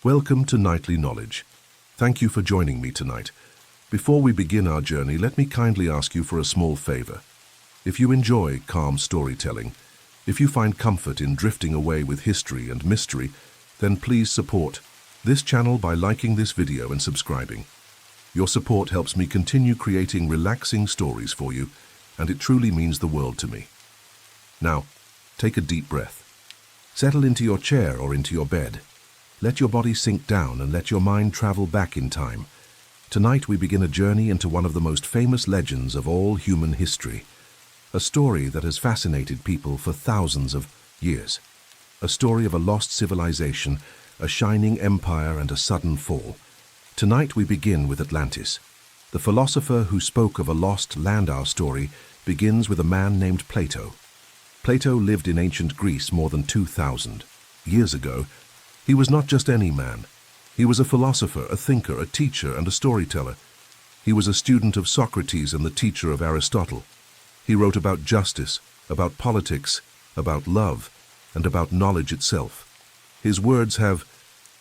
Welcome to Nightly Knowledge. Thank you for joining me tonight. Before we begin our journey, let me kindly ask you for a small favor. If you enjoy calm storytelling, if you find comfort in drifting away with history and mystery, then please support this channel by liking this video and subscribing. Your support helps me continue creating relaxing stories for you, and it truly means the world to me. Now, take a deep breath. Settle into your chair or into your bed. Let your body sink down and let your mind travel back in time. Tonight we begin a journey into one of the most famous legends of all human history. A story that has fascinated people for thousands of years. A story of a lost civilization, a shining empire, and a sudden fall. Tonight we begin with Atlantis. The philosopher who spoke of a lost land. Our story begins with a man named Plato. Plato lived in ancient Greece more than 2,000 years ago. He was not just any man. He was a philosopher, a thinker, a teacher, and a storyteller. He was a student of Socrates and the teacher of Aristotle. He wrote about justice, about politics, about love, and about knowledge itself. His words have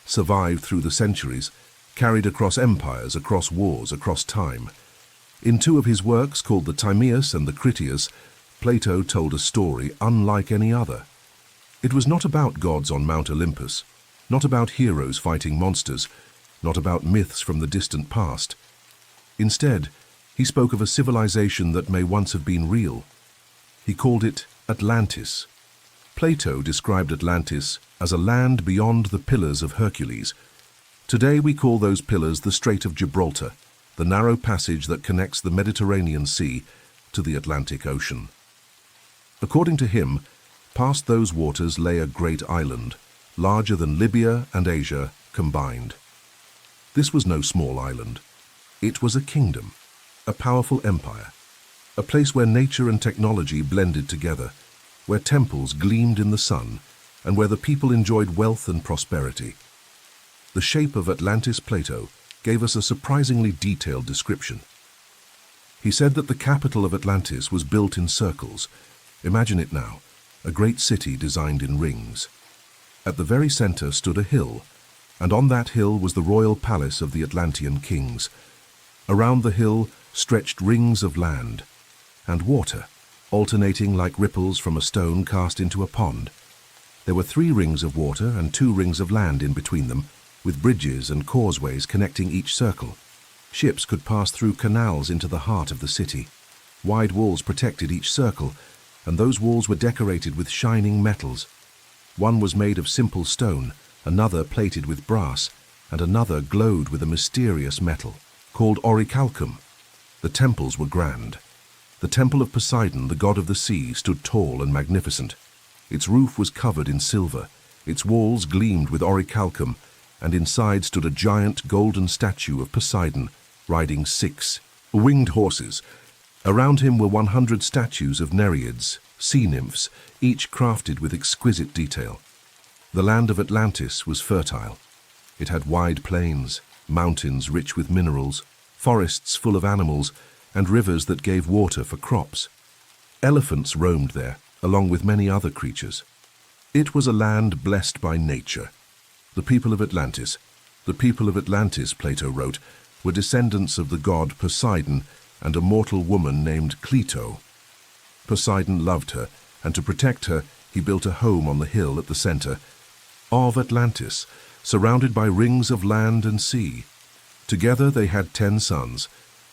survived through the centuries, carried across empires, across wars, across time. In two of his works, called the Timaeus and the Critias, Plato told a story unlike any other. It was not about gods on Mount Olympus, not about heroes fighting monsters, not about myths from the distant past. Instead, he spoke of a civilization that may once have been real. He called it Atlantis. Plato described Atlantis as a land beyond the Pillars of Hercules. Today we call those pillars the Strait of Gibraltar, the narrow passage that connects the Mediterranean Sea to the Atlantic Ocean. According to him, past those waters lay a great island, larger than Libya and Asia combined. This was no small island. It was a kingdom, a powerful empire, a place where nature and technology blended together, where temples gleamed in the sun, and where the people enjoyed wealth and prosperity. The shape of Atlantis. Plato gave us a surprisingly detailed description. He said that the capital of Atlantis was built in circles. Imagine it now, a great city designed in rings. At the very center stood a hill, and on that hill was the royal palace of the Atlantean kings. Around the hill stretched rings of land and water, alternating like ripples from a stone cast into a pond. There were 3 rings of water and 2 rings of land in between them, with bridges and causeways connecting each circle. Ships could pass through canals into the heart of the city. Wide walls protected each circle, and those walls were decorated with shining metals. One was made of simple stone, another plated with brass, and another glowed with a mysterious metal called orichalcum. The temples were grand. The temple of Poseidon, the god of the sea, stood tall and magnificent. Its roof was covered in silver, its walls gleamed with orichalcum, and inside stood a giant golden statue of Poseidon, riding 6 winged horses. Around him were 100 statues of nereids, sea nymphs, each crafted with exquisite detail. The land of Atlantis was fertile. It had wide plains, mountains rich with minerals, forests full of animals, and rivers that gave water for crops. Elephants roamed there, along with many other creatures. It was a land blessed by nature. The people of Atlantis, Plato wrote, were descendants of the god Poseidon and a mortal woman named Cleito. Poseidon loved her, and to protect her, he built a home on the hill at the center of Atlantis, surrounded by rings of land and sea. Together they had 10 sons,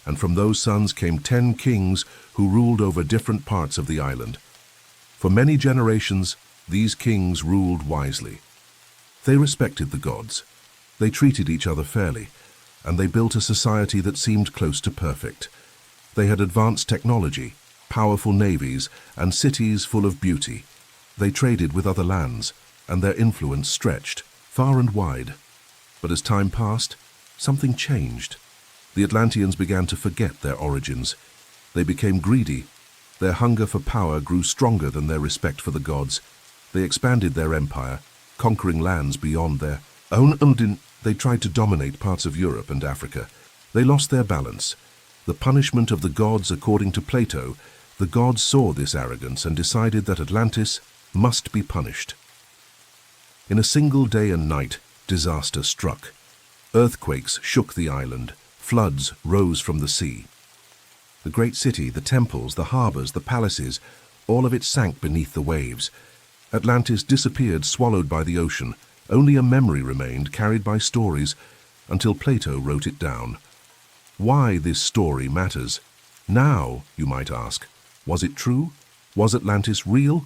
and from those sons came 10 kings who ruled over different parts of the island. For many generations, these kings ruled wisely. They respected the gods, they treated each other fairly, and they built a society that seemed close to perfect. They had advanced technology, powerful navies, and cities full of beauty. They traded with other lands, and their influence stretched far and wide. But as time passed, something changed. The Atlanteans began to forget their origins. They became greedy. Their hunger for power grew stronger than their respect for the gods. They expanded their empire, conquering lands beyond their own. They tried to dominate parts of Europe and Africa. They lost their balance. The punishment of the gods, according to Plato, the gods saw this arrogance and decided that Atlantis must be punished. In a single day and night, disaster struck. Earthquakes shook the island, floods rose from the sea. The great city, the temples, the harbors, the palaces, all of it sank beneath the waves. Atlantis disappeared, swallowed by the ocean. Only a memory remained, carried by stories, until Plato wrote it down. Why this story matters. Now, you might ask, was it true? Was Atlantis real?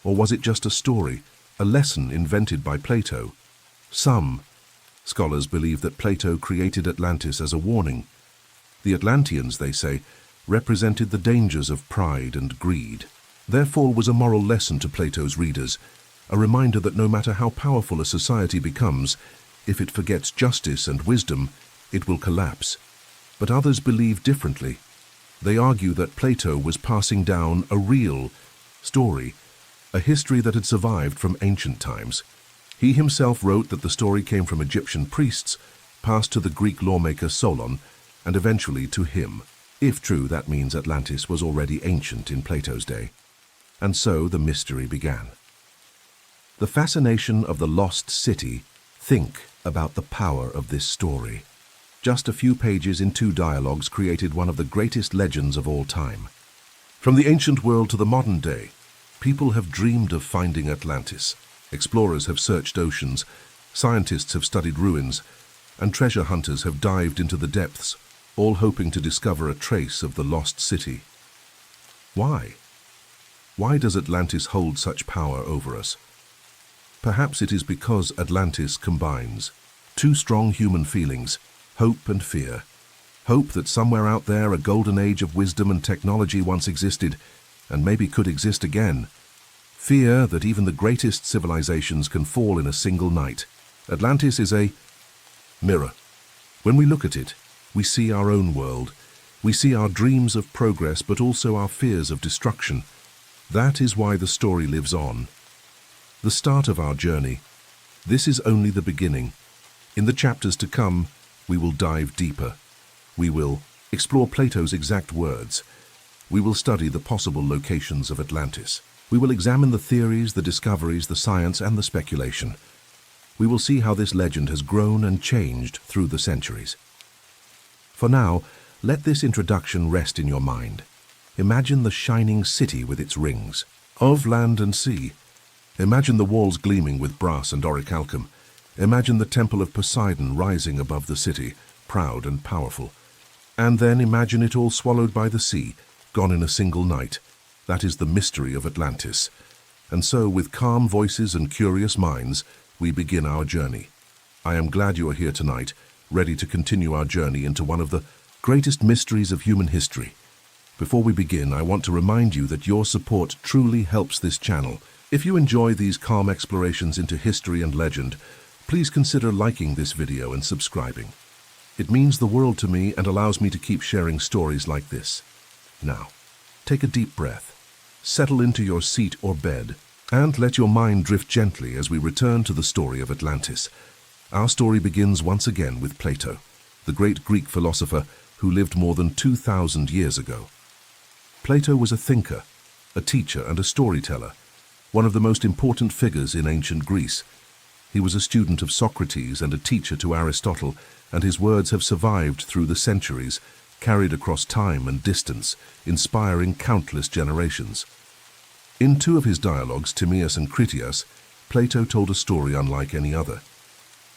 Or was it just a story, a lesson invented by Plato? Some scholars believe that Plato created Atlantis as a warning. The Atlanteans, they say, represented the dangers of pride and greed. Their fall was a moral lesson to Plato's readers, a reminder that no matter how powerful a society becomes, if it forgets justice and wisdom, it will collapse. But others believe differently. They argue that Plato was passing down a real story, a history that had survived from ancient times. He himself wrote that the story came from Egyptian priests, passed to the Greek lawmaker Solon, and eventually to him. If true, that means Atlantis was already ancient in Plato's day. And so the mystery began. The fascination of the lost city. Think about the power of this story. Just a few pages in 2 dialogues created one of the greatest legends of all time. From the ancient world to the modern day, people have dreamed of finding Atlantis. Explorers have searched oceans, scientists have studied ruins, and treasure hunters have dived into the depths, all hoping to discover a trace of the lost city. Why? Why does Atlantis hold such power over us? Perhaps it is because Atlantis combines 2 strong human feelings, hope and fear. Hope that somewhere out there a golden age of wisdom and technology once existed, and maybe could exist again. Fear that even the greatest civilizations can fall in a single night. Atlantis is a mirror. When we look at it, we see our own world. We see our dreams of progress, but also our fears of destruction. That is why the story lives on. The start of our journey. This is only the beginning. In the chapters to come, we will dive deeper. We will explore Plato's exact words. We will study the possible locations of Atlantis. We will examine the theories, the discoveries, the science, and the speculation. We will see how this legend has grown and changed through the centuries. For now, let this introduction rest in your mind. Imagine the shining city with its rings of land and sea. Imagine the walls gleaming with brass and orichalcum. Imagine the temple of Poseidon rising above the city, proud and powerful. And then imagine it all swallowed by the sea, gone in a single night. That is the mystery of Atlantis. And so, with calm voices and curious minds, we begin our journey. I am glad you are here tonight, ready to continue our journey into one of the greatest mysteries of human history. Before we begin, I want to remind you that your support truly helps this channel. If you enjoy these calm explorations into history and legend, please consider liking this video and subscribing. It means the world to me and allows me to keep sharing stories like this. Now, take a deep breath, settle into your seat or bed, and let your mind drift gently as we return to the story of Atlantis. Our story begins once again with Plato, the great Greek philosopher who lived more than 2,000 years ago. Plato was a thinker, a teacher, and a storyteller, one of the most important figures in ancient Greece. He was a student of Socrates and a teacher to Aristotle, and his words have survived through the centuries, carried across time and distance, inspiring countless generations. In 2 of his dialogues, Timaeus and Critias, Plato told a story unlike any other.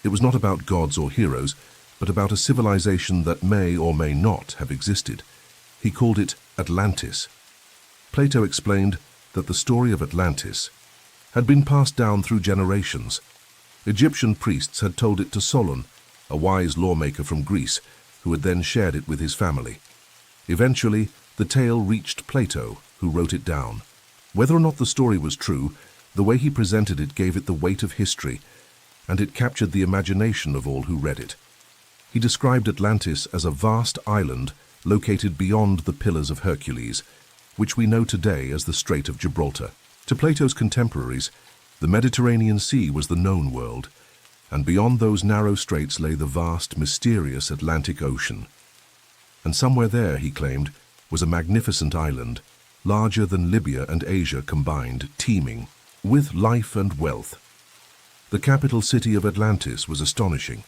It was not about gods or heroes, but about a civilization that may or may not have existed. He called it Atlantis. Plato explained that the story of Atlantis had been passed down through generations. Egyptian priests had told it to Solon, a wise lawmaker from Greece, who had then shared it with his family. Eventually, the tale reached Plato, who wrote it down. Whether or not the story was true, the way he presented it gave it the weight of history, and it captured the imagination of all who read it. He described Atlantis as a vast island located beyond the Pillars of Hercules, which we know today as the Strait of Gibraltar. To Plato's contemporaries, the Mediterranean Sea was the known world, and beyond those narrow straits lay the vast, mysterious Atlantic Ocean. And somewhere there, he claimed, was a magnificent island, larger than Libya and Asia combined, teeming with life and wealth. The capital city of Atlantis was astonishing.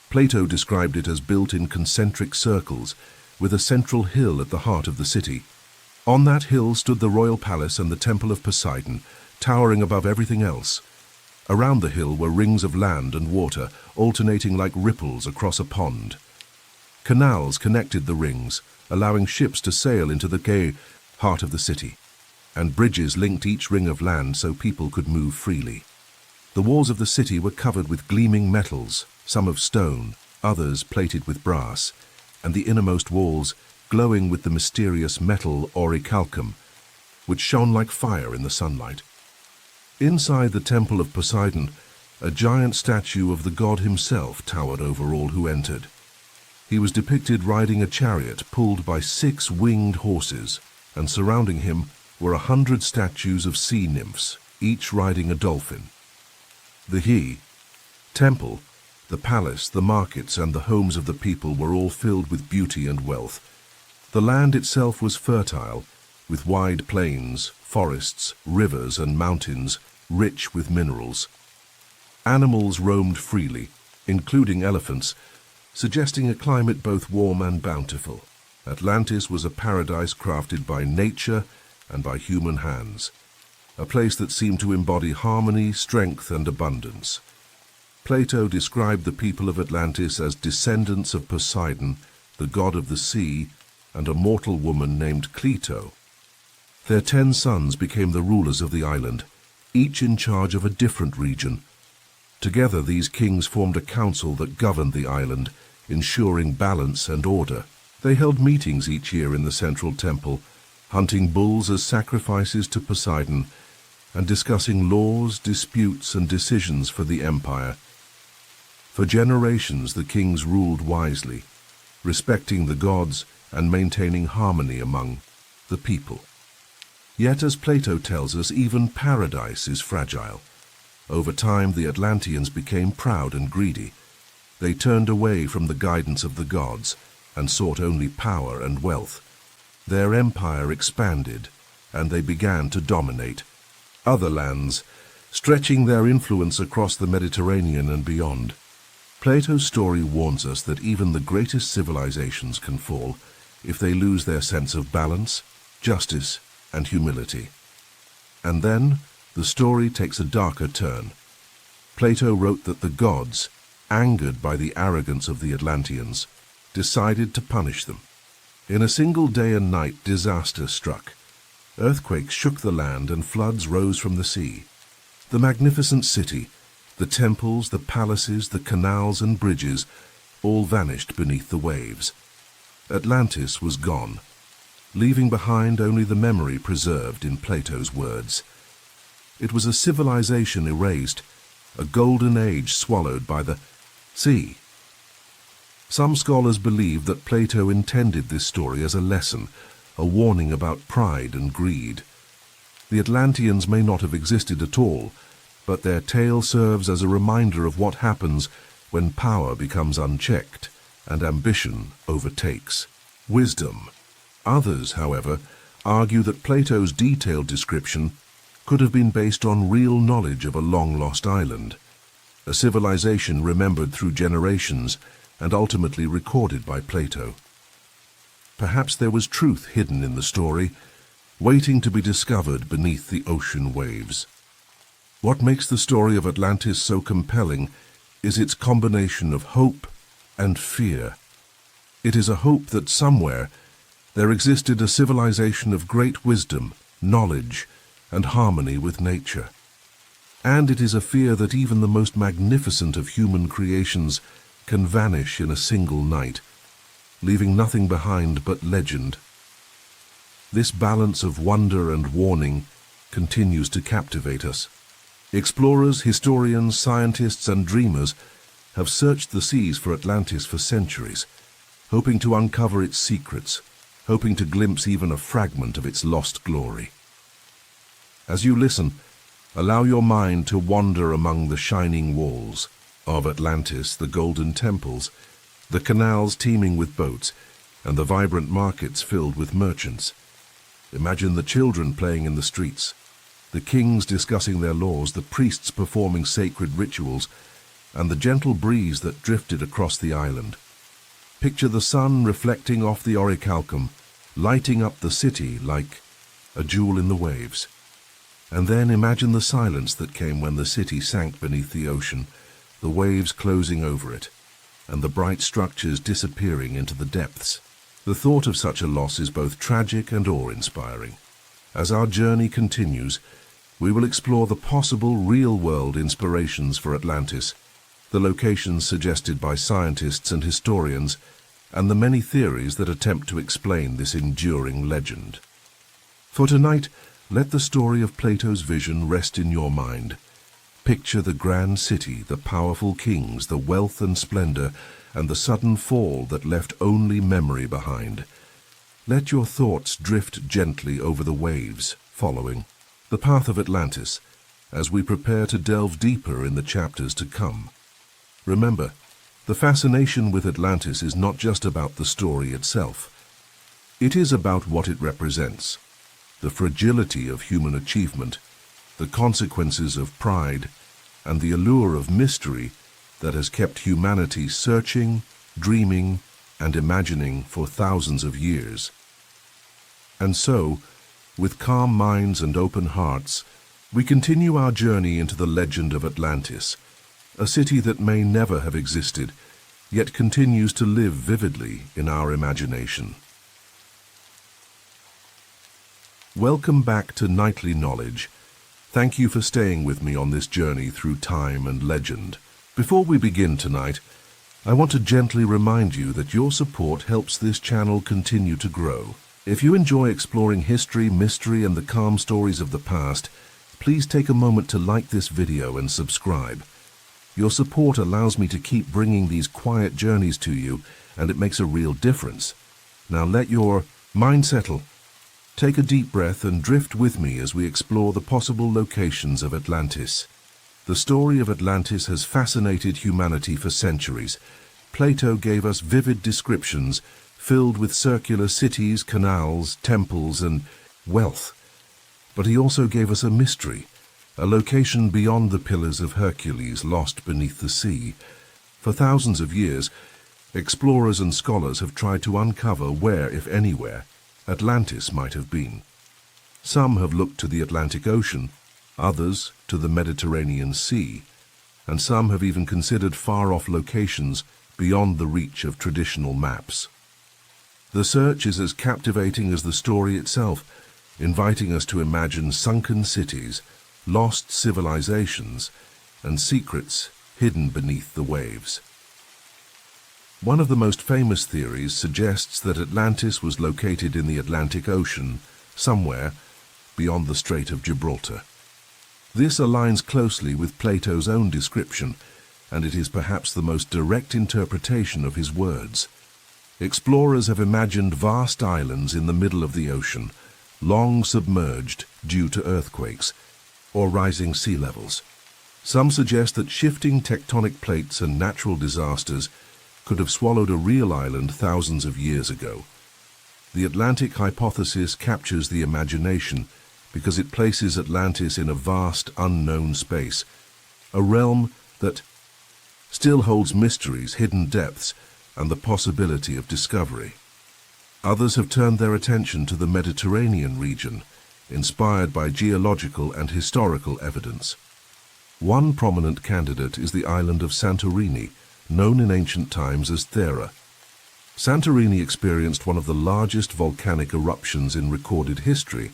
Plato described it as built in concentric circles, with a central hill at the heart of the city. On that hill stood the royal palace and the temple of Poseidon, towering above everything else. Around the hill were rings of land and water, alternating like ripples across a pond. Canals connected the rings, allowing ships to sail into the gay heart of the city, and bridges linked each ring of land so people could move freely. The walls of the city were covered with gleaming metals, some of stone, others plated with brass, and the innermost walls glowing with the mysterious metal orichalcum, which shone like fire in the sunlight. Inside the temple of Poseidon, a giant statue of the god himself towered over all who entered. He was depicted riding a chariot pulled by 6 winged horses, and surrounding him were 100 statues of sea nymphs, each riding a dolphin. The temple, the palace, the markets, and the homes of the people were all filled with beauty and wealth. The land itself was fertile, with wide plains, forests, rivers, and mountains, rich with minerals. Animals roamed freely, including elephants, suggesting a climate both warm and bountiful. Atlantis was a paradise crafted by nature and by human hands, a place that seemed to embody harmony, strength, and abundance. Plato described the people of Atlantis as descendants of Poseidon, the god of the sea, and a mortal woman named Cleito. Their 10 sons became the rulers of the island, each in charge of a different region. Together, these kings formed a council that governed the island, ensuring balance and order. They held meetings each year in the central temple, hunting bulls as sacrifices to Poseidon, and discussing laws, disputes, and decisions for the empire. For generations, the kings ruled wisely, respecting the gods and maintaining harmony among the people. Yet, as Plato tells us, even paradise is fragile. Over time, the Atlanteans became proud and greedy. They turned away from the guidance of the gods and sought only power and wealth. Their empire expanded, and they began to dominate other lands, stretching their influence across the Mediterranean and beyond. Plato's story warns us that even the greatest civilizations can fall if they lose their sense of balance, justice, and humility. And then, the story takes a darker turn. Plato wrote that the gods, angered by the arrogance of the Atlanteans, decided to punish them. In a single day and night, disaster struck. Earthquakes shook the land and floods rose from the sea. The magnificent city, the temples, the palaces, the canals and bridges, all vanished beneath the waves. Atlantis was gone, leaving behind only the memory preserved in Plato's words. It was a civilization erased, a golden age swallowed by the sea. Some scholars believe that Plato intended this story as a lesson, a warning about pride and greed. The Atlanteans may not have existed at all, but their tale serves as a reminder of what happens when power becomes unchecked and ambition overtakes wisdom. Others, however, argue that Plato's detailed description could have been based on real knowledge of a long-lost island, a civilization remembered through generations and ultimately recorded by Plato. Perhaps there was truth hidden in the story, waiting to be discovered beneath the ocean waves. What makes the story of Atlantis so compelling is its combination of hope and fear. It is a hope that somewhere there existed a civilization of great wisdom, knowledge, and harmony with nature. And it is a fear that even the most magnificent of human creations can vanish in a single night, leaving nothing behind but legend. This balance of wonder and warning continues to captivate us. Explorers, historians, scientists, and dreamers have searched the seas for Atlantis for centuries, hoping to uncover its secrets, hoping to glimpse even a fragment of its lost glory. As you listen, allow your mind to wander among the shining walls of Atlantis, the golden temples, the canals teeming with boats, and the vibrant markets filled with merchants. Imagine the children playing in the streets, the kings discussing their laws, the priests performing sacred rituals, and the gentle breeze that drifted across the island. Picture the sun reflecting off the orichalcum, lighting up the city like a jewel in the waves. And then imagine the silence that came when the city sank beneath the ocean, the waves closing over it, and the bright structures disappearing into the depths. The thought of such a loss is both tragic and awe-inspiring. As our journey continues, we will explore the possible real-world inspirations for Atlantis, the locations suggested by scientists and historians, and the many theories that attempt to explain this enduring legend. For tonight, let the story of Plato's vision rest in your mind. Picture the grand city, the powerful kings, the wealth and splendor, and the sudden fall that left only memory behind. Let your thoughts drift gently over the waves, following the path of Atlantis, as we prepare to delve deeper in the chapters to come. Remember, the fascination with Atlantis is not just about the story itself. It is about what it represents, the fragility of human achievement, the consequences of pride, and the allure of mystery that has kept humanity searching, dreaming, and imagining for thousands of years. And so, with calm minds and open hearts, we continue our journey into the legend of Atlantis, a city that may never have existed, yet continues to live vividly in our imagination. Welcome back to Nightly Knowledge. Thank you for staying with me on this journey through time and legend. Before we begin tonight, I want to gently remind you that your support helps this channel continue to grow. If you enjoy exploring history, mystery, and the calm stories of the past, please take a moment to like this video and subscribe. Your support allows me to keep bringing these quiet journeys to you, and it makes a real difference. Now let your mind settle. Take a deep breath and drift with me as we explore the possible locations of Atlantis. The story of Atlantis has fascinated humanity for centuries. Plato gave us vivid descriptions filled with circular cities, canals, temples, and wealth. But he also gave us a mystery, a location beyond the Pillars of Hercules lost beneath the sea. For thousands of years, explorers and scholars have tried to uncover where, if anywhere, Atlantis might have been. Some have looked to the Atlantic Ocean, others to the Mediterranean Sea, and some have even considered far-off locations beyond the reach of traditional maps. The search is as captivating as the story itself, inviting us to imagine sunken cities, lost civilizations, and secrets hidden beneath the waves. One of the most famous theories suggests that Atlantis was located in the Atlantic Ocean, somewhere beyond the Strait of Gibraltar. This aligns closely with Plato's own description, and it is perhaps the most direct interpretation of his words. Explorers have imagined vast islands in the middle of the ocean, long submerged due to earthquakes or rising sea levels. Some suggest that shifting tectonic plates and natural disasters could have swallowed a real island thousands of years ago. The Atlantic hypothesis captures the imagination because it places Atlantis in a vast, unknown space, a realm that still holds mysteries, hidden depths, and the possibility of discovery. Others have turned their attention to the Mediterranean region, inspired by geological and historical evidence. One prominent candidate is the island of Santorini, known in ancient times as Thera. Santorini experienced one of the largest volcanic eruptions in recorded history,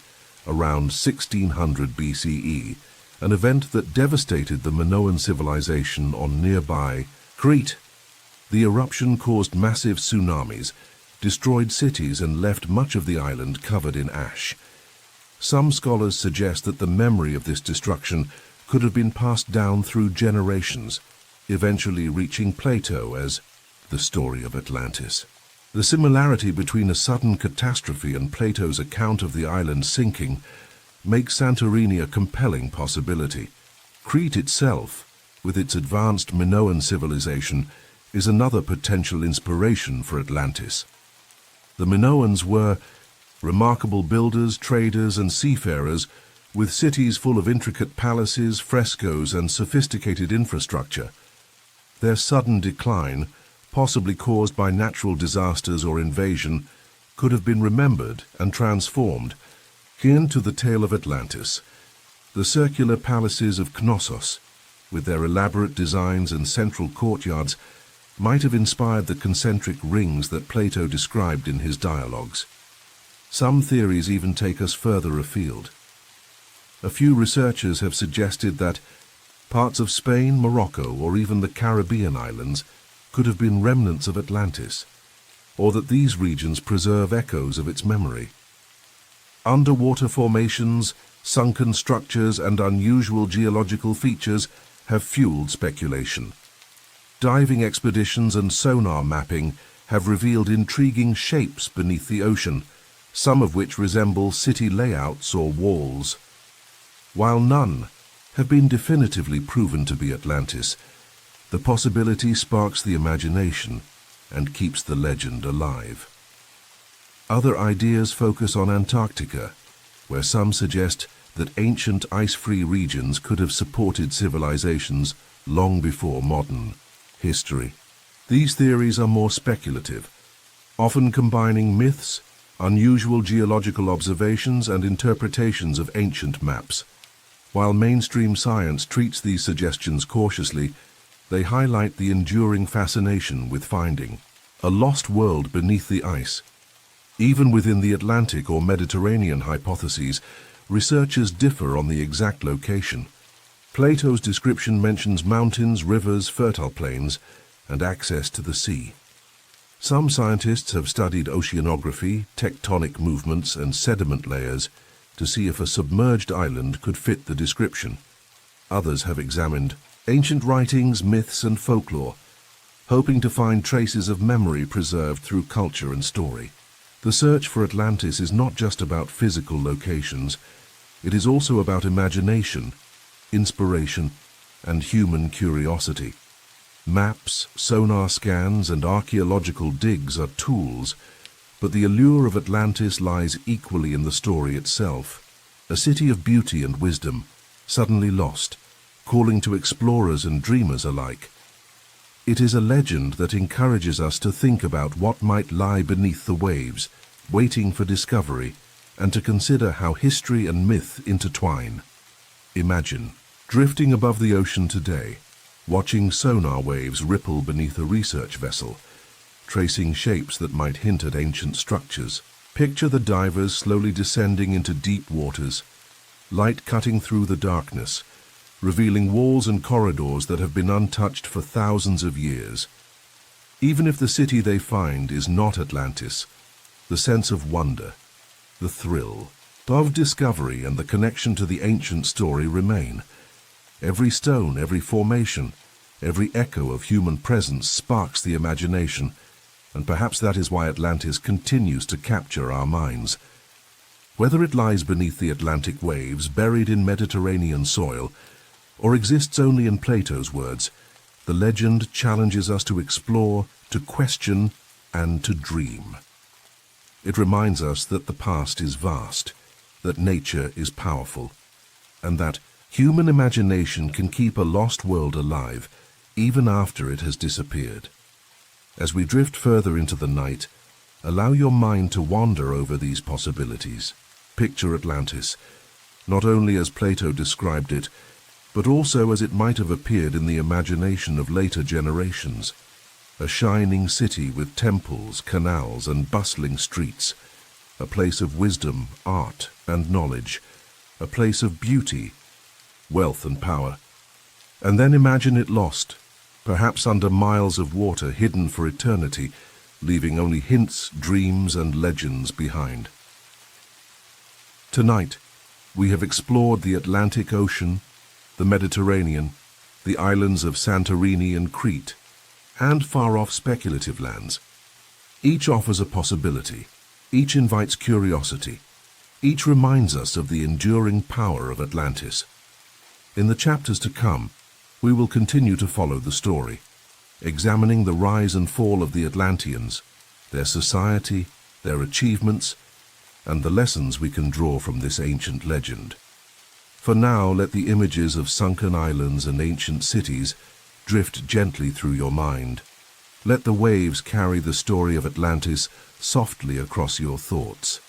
around 1600 BCE, an event that devastated the Minoan civilization on nearby Crete. The eruption caused massive tsunamis, destroyed cities, and left much of the island covered in ash. Some scholars suggest that the memory of this destruction could have been passed down through generations, eventually reaching Plato as the story of Atlantis. The similarity between a sudden catastrophe and Plato's account of the island sinking makes Santorini a compelling possibility. Crete itself, with its advanced Minoan civilization, is another potential inspiration for Atlantis. The Minoans were remarkable builders, traders, and seafarers with cities full of intricate palaces, frescoes, and sophisticated infrastructure. Their sudden decline, possibly caused by natural disasters or invasion, could have been remembered and transformed. Akin to the tale of Atlantis, the circular palaces of Knossos, with their elaborate designs and central courtyards, might have inspired the concentric rings that Plato described in his dialogues. Some theories even take us further afield. A few researchers have suggested that parts of Spain, Morocco, or even the Caribbean islands could have been remnants of Atlantis, or that these regions preserve echoes of its memory. Underwater formations, sunken structures, and unusual geological features have fueled speculation. Diving expeditions and sonar mapping have revealed intriguing shapes beneath the ocean, some of which resemble city layouts or walls. While none have been definitively proven to be Atlantis, the possibility sparks the imagination and keeps the legend alive. Other ideas focus on Antarctica, where some suggest that ancient ice-free regions could have supported civilizations long before modern history. These theories are more speculative, often combining myths, unusual geological observations, and interpretations of ancient maps. While mainstream science treats these suggestions cautiously, they highlight the enduring fascination with finding a lost world beneath the ice. Even within the Atlantic or Mediterranean hypotheses, researchers differ on the exact location. Plato's description mentions mountains, rivers, fertile plains, and access to the sea. Some scientists have studied oceanography, tectonic movements, and sediment layers to see if a submerged island could fit the description. Others have examined ancient writings, myths, and folklore, hoping to find traces of memory preserved through culture and story. The search for Atlantis is not just about physical locations, it is also about imagination, inspiration, and human curiosity. Maps, sonar scans, and archaeological digs are tools, but the allure of Atlantis lies equally in the story itself. A city of beauty and wisdom, suddenly lost, calling to explorers and dreamers alike. It is a legend that encourages us to think about what might lie beneath the waves, waiting for discovery, and to consider how history and myth intertwine. Imagine drifting above the ocean today, watching sonar waves ripple beneath a research vessel, tracing shapes that might hint at ancient structures. Picture the divers slowly descending into deep waters, light cutting through the darkness, revealing walls and corridors that have been untouched for thousands of years. Even if the city they find is not Atlantis, the sense of wonder, the thrill of discovery, and the connection to the ancient story remain. Every stone, every formation, every echo of human presence sparks the imagination, and perhaps that is why Atlantis continues to capture our minds. Whether it lies beneath the Atlantic waves, buried in Mediterranean soil, or exists only in Plato's words, the legend challenges us to explore, to question, and to dream. It reminds us that the past is vast, that nature is powerful, and that human imagination can keep a lost world alive even after it has disappeared. As we drift further into the night, allow your mind to wander over these possibilities. Picture Atlantis, not only as Plato described it, but also as it might have appeared in the imagination of later generations. A shining city with temples, canals, and bustling streets, a place of wisdom, art, and knowledge, a place of beauty, wealth, and power. And then imagine it lost, perhaps under miles of water hidden for eternity, leaving only hints, dreams, and legends behind. Tonight, we have explored the Atlantic Ocean, the Mediterranean, the islands of Santorini and Crete, and far-off speculative lands. Each offers a possibility, each invites curiosity, each reminds us of the enduring power of Atlantis. In the chapters to come, we will continue to follow the story, examining the rise and fall of the Atlanteans, their society, their achievements, and the lessons we can draw from this ancient legend. For now, let the images of sunken islands and ancient cities drift gently through your mind. Let the waves carry the story of Atlantis softly across your thoughts.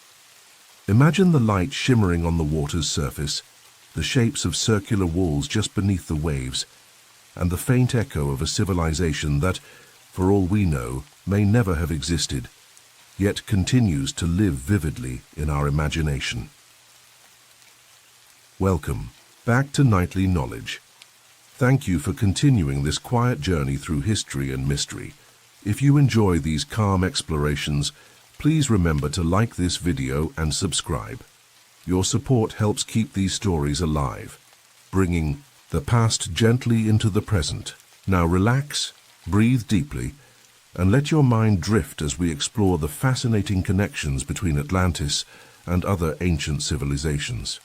Imagine the light shimmering on the water's surface, the shapes of circular walls just beneath the waves, and the faint echo of a civilization that, for all we know, may never have existed, yet continues to live vividly in our imagination. Welcome back to Nightly Knowledge. Thank you for continuing this quiet journey through history and mystery. If you enjoy these calm explorations, please remember to like this video and subscribe. Your support helps keep these stories alive, bringing the past gently into the present. Now relax, breathe deeply, and let your mind drift as we explore the fascinating connections between Atlantis and other ancient civilizations.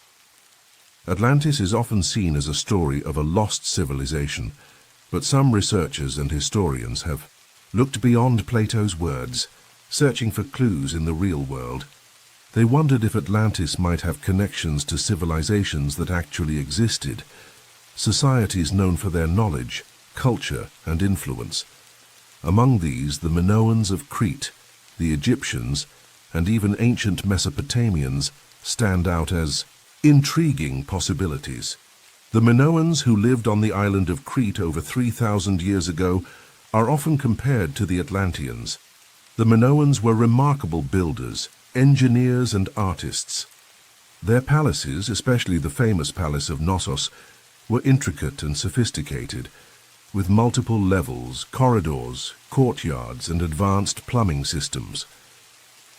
Atlantis is often seen as a story of a lost civilization, but some researchers and historians have looked beyond Plato's words, searching for clues in the real world. They wondered if Atlantis might have connections to civilizations that actually existed, societies known for their knowledge, culture, and influence. Among these, the Minoans of Crete, the Egyptians, and even ancient Mesopotamians stand out as intriguing possibilities. The Minoans, who lived on the island of Crete over 3,000 years ago, are often compared to the Atlanteans. The Minoans were remarkable builders, engineers, and artists. Their palaces, especially the famous palace of Knossos, were intricate and sophisticated, with multiple levels, corridors, courtyards, and advanced plumbing systems.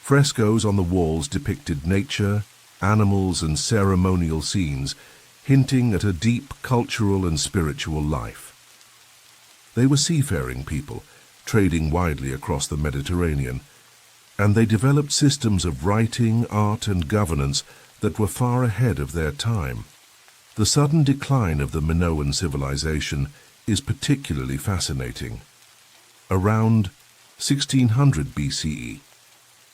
Frescoes on the walls depicted nature, animals, and ceremonial scenes, hinting at a deep cultural and spiritual life. They were seafaring people, trading widely across the Mediterranean, and they developed systems of writing, art, and governance that were far ahead of their time. The sudden decline of the Minoan civilization is particularly fascinating. Around 1600 BCE,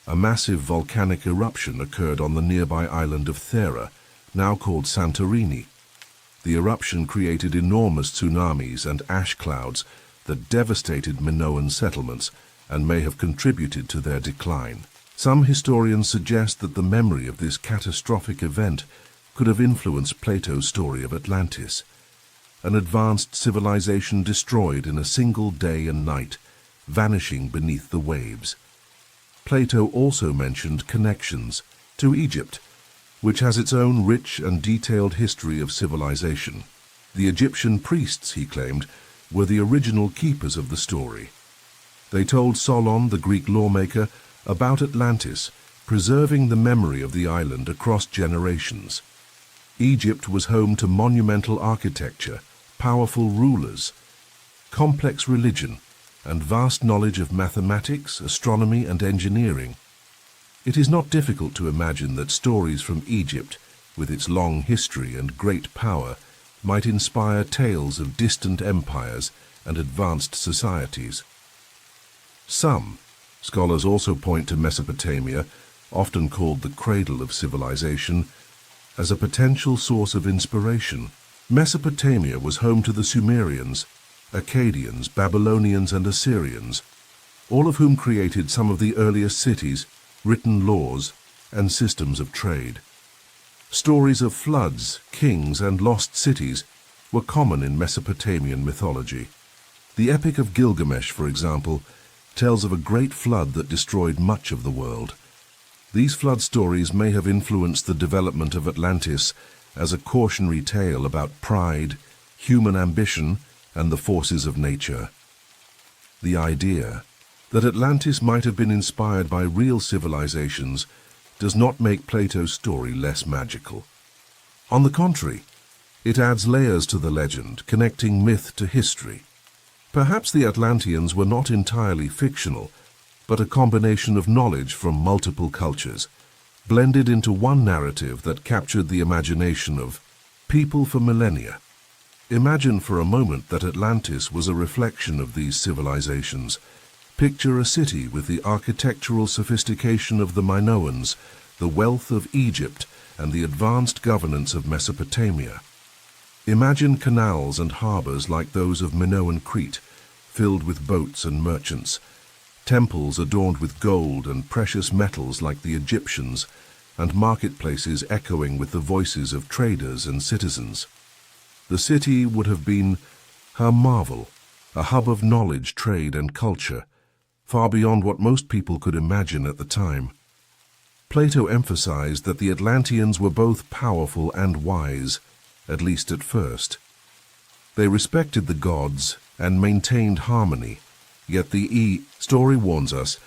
a massive volcanic eruption occurred on the nearby island of Thera, now called Santorini. The eruption created enormous tsunamis and ash clouds that devastated Minoan settlements and may have contributed to their decline. Some historians suggest that the memory of this catastrophic event could have influenced Plato's story of Atlantis, an advanced civilization destroyed in a single day and night, vanishing beneath the waves. Plato also mentioned connections to Egypt, which has its own rich and detailed history of civilization. The Egyptian priests, he claimed, were the original keepers of the story. They told Solon, the Greek lawmaker, about Atlantis, preserving the memory of the island across generations. Egypt was home to monumental architecture, powerful rulers, complex religion, and vast knowledge of mathematics, astronomy, and engineering. It is not difficult to imagine that stories from Egypt, with its long history and great power, might inspire tales of distant empires and advanced societies. Some scholars also point to Mesopotamia, often called the cradle of civilization, as a potential source of inspiration. Mesopotamia was home to the Sumerians, Akkadians, Babylonians, and Assyrians, all of whom created some of the earliest cities, written laws, and systems of trade. Stories of floods, kings, and lost cities were common in Mesopotamian mythology. The Epic of Gilgamesh, for example, tells of a great flood that destroyed much of the world. These flood stories may have influenced the development of Atlantis as a cautionary tale about pride, human ambition, and the forces of nature. The idea that Atlantis might have been inspired by real civilizations does not make Plato's story less magical. On the contrary, it adds layers to the legend, connecting myth to history. Perhaps the Atlanteans were not entirely fictional, but a combination of knowledge from multiple cultures, blended into one narrative that captured the imagination of people for millennia. Imagine for a moment that Atlantis was a reflection of these civilizations. Picture a city with the architectural sophistication of the Minoans, the wealth of Egypt, and the advanced governance of Mesopotamia. Imagine canals and harbors like those of Minoan Crete, filled with boats and merchants, temples adorned with gold and precious metals like the Egyptians, and marketplaces echoing with the voices of traders and citizens. The city would have been her marvel, a hub of knowledge, trade, and culture, far beyond what most people could imagine at the time. Plato emphasized that the Atlanteans were both powerful and wise, at least at first. They respected the gods and maintained harmony, yet the story warns us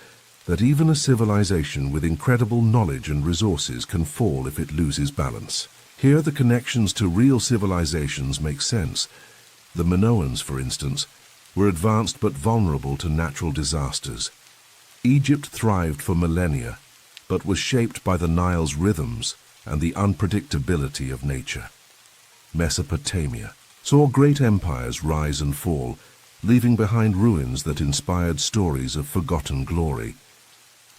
that even a civilization with incredible knowledge and resources can fall if it loses balance. Here the connections to real civilizations make sense. The Minoans, for instance, were advanced but vulnerable to natural disasters. Egypt thrived for millennia, but was shaped by the Nile's rhythms and the unpredictability of nature. Mesopotamia saw great empires rise and fall, leaving behind ruins that inspired stories of forgotten glory.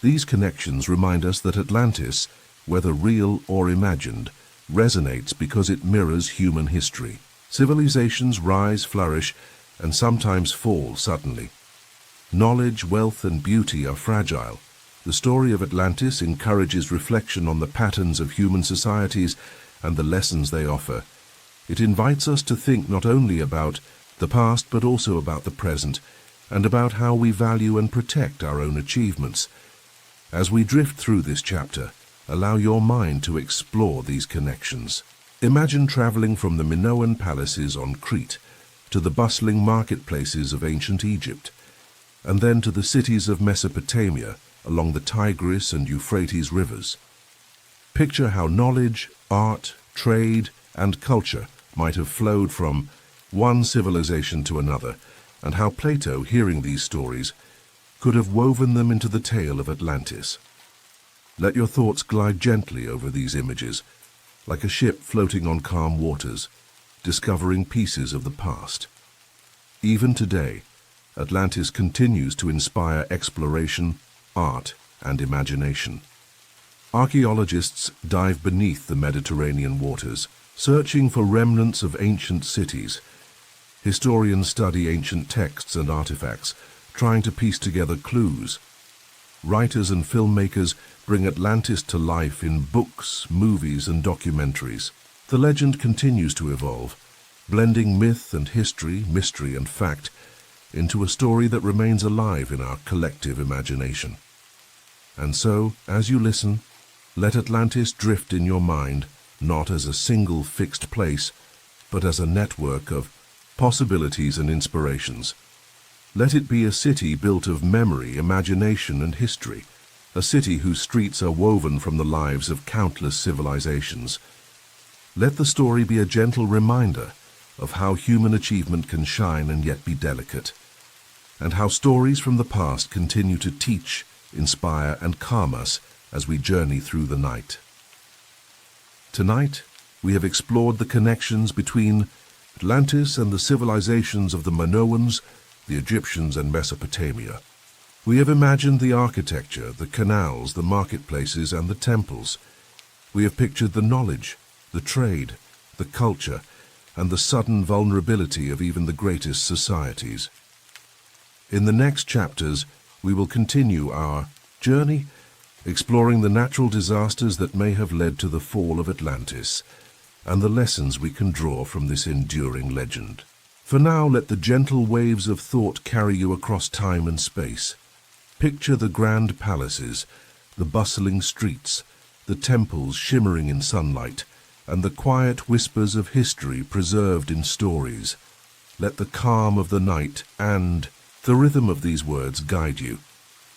These connections remind us that Atlantis, whether real or imagined, resonates because it mirrors human history. Civilizations rise, flourish, and sometimes fall suddenly. Knowledge, wealth, and beauty are fragile. The story of Atlantis encourages reflection on the patterns of human societies and the lessons they offer. It invites us to think not only about the past but also about the present, and about how we value and protect our own achievements. As we drift through this chapter, allow your mind to explore these connections. Imagine traveling from the Minoan palaces on Crete to the bustling marketplaces of ancient Egypt, and then to the cities of Mesopotamia along the Tigris and Euphrates rivers. Picture how knowledge, art, trade, and culture might have flowed from one civilization to another, and how Plato, hearing these stories, could have woven them into the tale of Atlantis. Let your thoughts glide gently over these images, like a ship floating on calm waters, discovering pieces of the past. Even today, Atlantis continues to inspire exploration, art, and imagination. Archaeologists dive beneath the Mediterranean waters, searching for remnants of ancient cities. Historians study ancient texts and artifacts, trying to piece together clues. Writers and filmmakers bring Atlantis to life in books, movies, and documentaries. The legend continues to evolve, blending myth and history, mystery and fact, into a story that remains alive in our collective imagination. And so, as you listen, let Atlantis drift in your mind, not as a single fixed place, but as a network of possibilities and inspirations. Let it be a city built of memory, imagination, and history, a city whose streets are woven from the lives of countless civilizations. Let the story be a gentle reminder of how human achievement can shine and yet be delicate, and how stories from the past continue to teach, inspire, and calm us as we journey through the night. Tonight, we have explored the connections between Atlantis and the civilizations of the Minoans, the Egyptians, and Mesopotamia. We have imagined the architecture, the canals, the marketplaces, and the temples. We have pictured the knowledge, the trade, the culture, and the sudden vulnerability of even the greatest societies. In the next chapters, we will continue our journey, exploring the natural disasters that may have led to the fall of Atlantis, and the lessons we can draw from this enduring legend. For now, let the gentle waves of thought carry you across time and space. Picture the grand palaces, the bustling streets, the temples shimmering in sunlight, and the quiet whispers of history preserved in stories. Let the calm of the night and the rhythm of these words guide you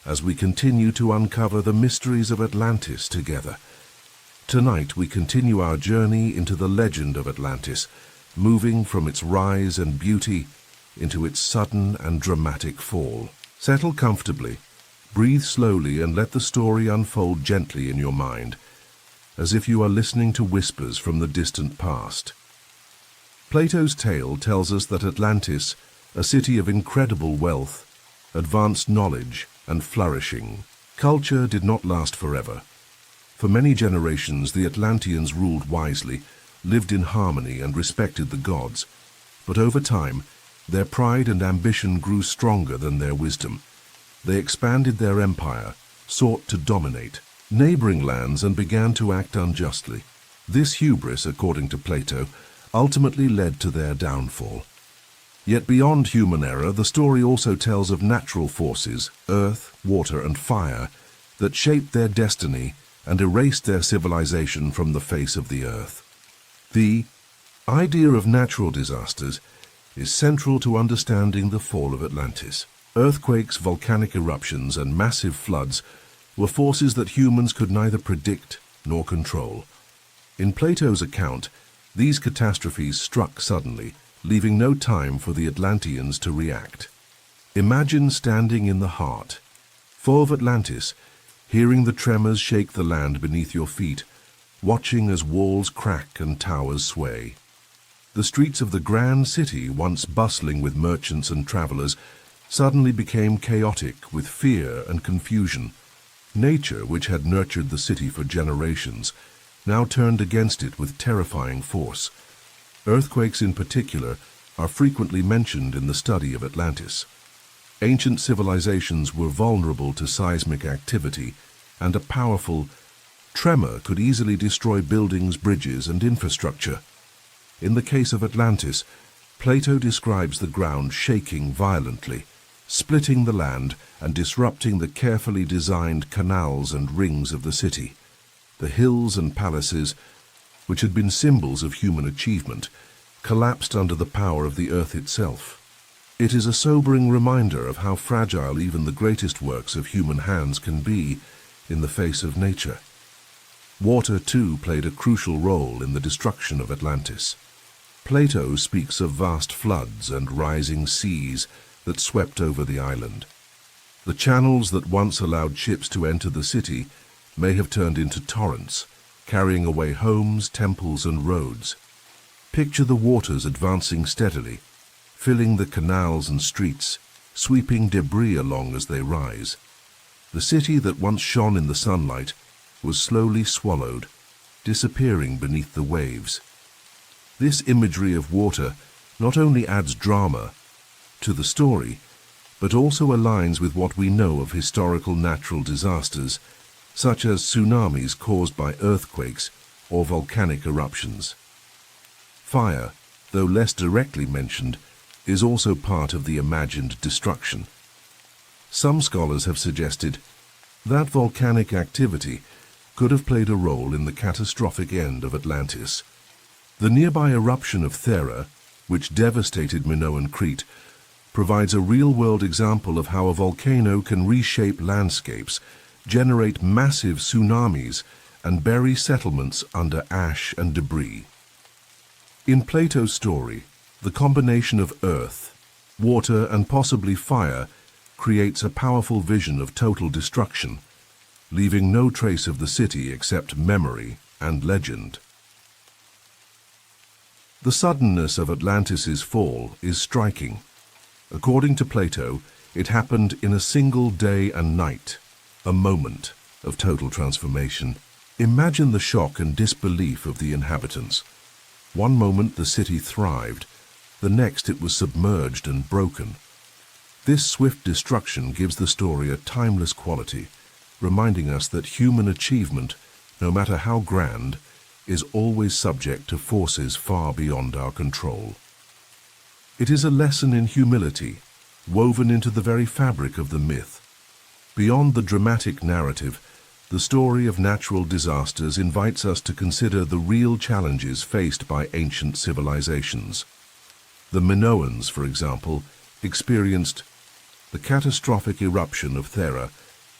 as we continue to uncover the mysteries of Atlantis together. Tonight we continue our journey into the legend of Atlantis, moving from its rise and beauty into its sudden and dramatic fall. Settle comfortably, breathe slowly, and let the story unfold gently in your mind, as if you are listening to whispers from the distant past. Plato's tale tells us that Atlantis, a city of incredible wealth, advanced knowledge, and flourishing culture, did not last forever. For many generations, the Atlanteans ruled wisely, lived in harmony, and respected the gods. But over time, their pride and ambition grew stronger than their wisdom. They expanded their empire, sought to dominate neighboring lands, and began to act unjustly. This hubris, according to Plato, ultimately led to their downfall. Yet beyond human error, the story also tells of natural forces, earth, water, and fire, that shaped their destiny and erased their civilization from the face of the earth. The idea of natural disasters is central to understanding the fall of Atlantis. Earthquakes, volcanic eruptions, and massive floods were forces that humans could neither predict nor control. In Plato's account, these catastrophes struck suddenly, leaving no time for the Atlanteans to react. Imagine standing in the heart, full of Atlantis, hearing the tremors shake the land beneath your feet, watching as walls crack and towers sway. The streets of the grand city, once bustling with merchants and travelers, suddenly became chaotic with fear and confusion. Nature, which had nurtured the city for generations, now turned against it with terrifying force. Earthquakes in particular are frequently mentioned in the study of Atlantis. Ancient civilizations were vulnerable to seismic activity, and a powerful tremor could easily destroy buildings, bridges, and infrastructure. In the case of Atlantis, Plato describes the ground shaking violently, splitting the land and disrupting the carefully designed canals and rings of the city. The hills and palaces, which had been symbols of human achievement, collapsed under the power of the earth itself. It is a sobering reminder of how fragile even the greatest works of human hands can be in the face of nature. Water, too, played a crucial role in the destruction of Atlantis. Plato speaks of vast floods and rising seas that swept over the island. The channels that once allowed ships to enter the city may have turned into torrents, carrying away homes, temples, and roads. Picture the waters advancing steadily, filling the canals and streets, sweeping debris along as they rise. The city that once shone in the sunlight was slowly swallowed, disappearing beneath the waves. This imagery of water not only adds drama to the story, but also aligns with what we know of historical natural disasters, such as tsunamis caused by earthquakes or volcanic eruptions. Fire, though less directly mentioned, is also part of the imagined destruction. Some scholars have suggested that volcanic activity could have played a role in the catastrophic end of Atlantis. The nearby eruption of Thera, which devastated Minoan Crete, provides a real-world example of how a volcano can reshape landscapes, generate massive tsunamis, and bury settlements under ash and debris. In Plato's story, the combination of earth, water, and possibly fire creates a powerful vision of total destruction, leaving no trace of the city except memory and legend. The suddenness of Atlantis's fall is striking. According to Plato, it happened in a single day and night, a moment of total transformation. Imagine the shock and disbelief of the inhabitants. One moment the city thrived, the next it was submerged and broken. This swift destruction gives the story a timeless quality, reminding us that human achievement, no matter how grand, is always subject to forces far beyond our control. It is a lesson in humility, woven into the very fabric of the myth. Beyond the dramatic narrative, the story of natural disasters invites us to consider the real challenges faced by ancient civilizations. The Minoans, for example, experienced the catastrophic eruption of Thera,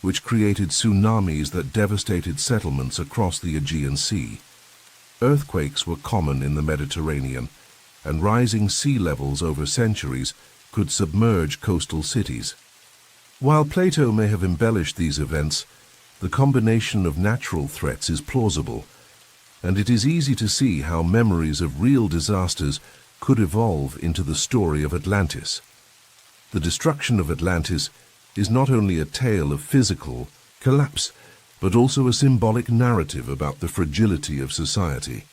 which created tsunamis that devastated settlements across the Aegean Sea. Earthquakes were common in the Mediterranean, and rising sea levels over centuries could submerge coastal cities. While Plato may have embellished these events, the combination of natural threats is plausible, and it is easy to see how memories of real disasters could evolve into the story of Atlantis. The destruction of Atlantis is not only a tale of physical collapse, but also a symbolic narrative about the fragility of society.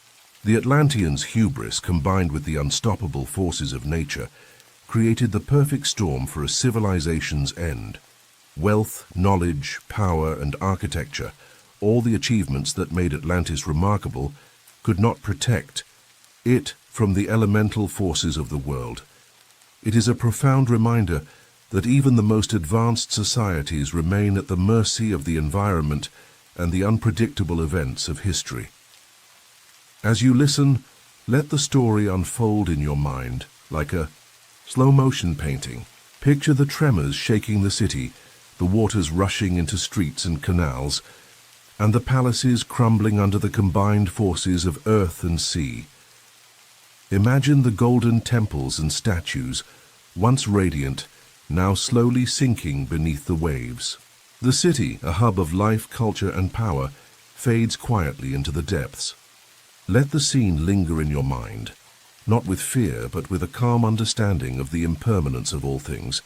The Atlanteans' hubris, combined with the unstoppable forces of nature, created the perfect storm for a civilization's end. Wealth, knowledge, power, and architecture, all the achievements that made Atlantis remarkable, could not protect it from the elemental forces of the world. It is a profound reminder that even the most advanced societies remain at the mercy of the environment and the unpredictable events of history. As you listen, let the story unfold in your mind like a slow-motion painting. Picture the tremors shaking the city, the waters rushing into streets and canals, and the palaces crumbling under the combined forces of earth and sea. Imagine the golden temples and statues, once radiant, now slowly sinking beneath the waves. The city, a hub of life, culture, and power, fades quietly into the depths. Let the scene linger in your mind, not with fear, but with a calm understanding of the impermanence of all things.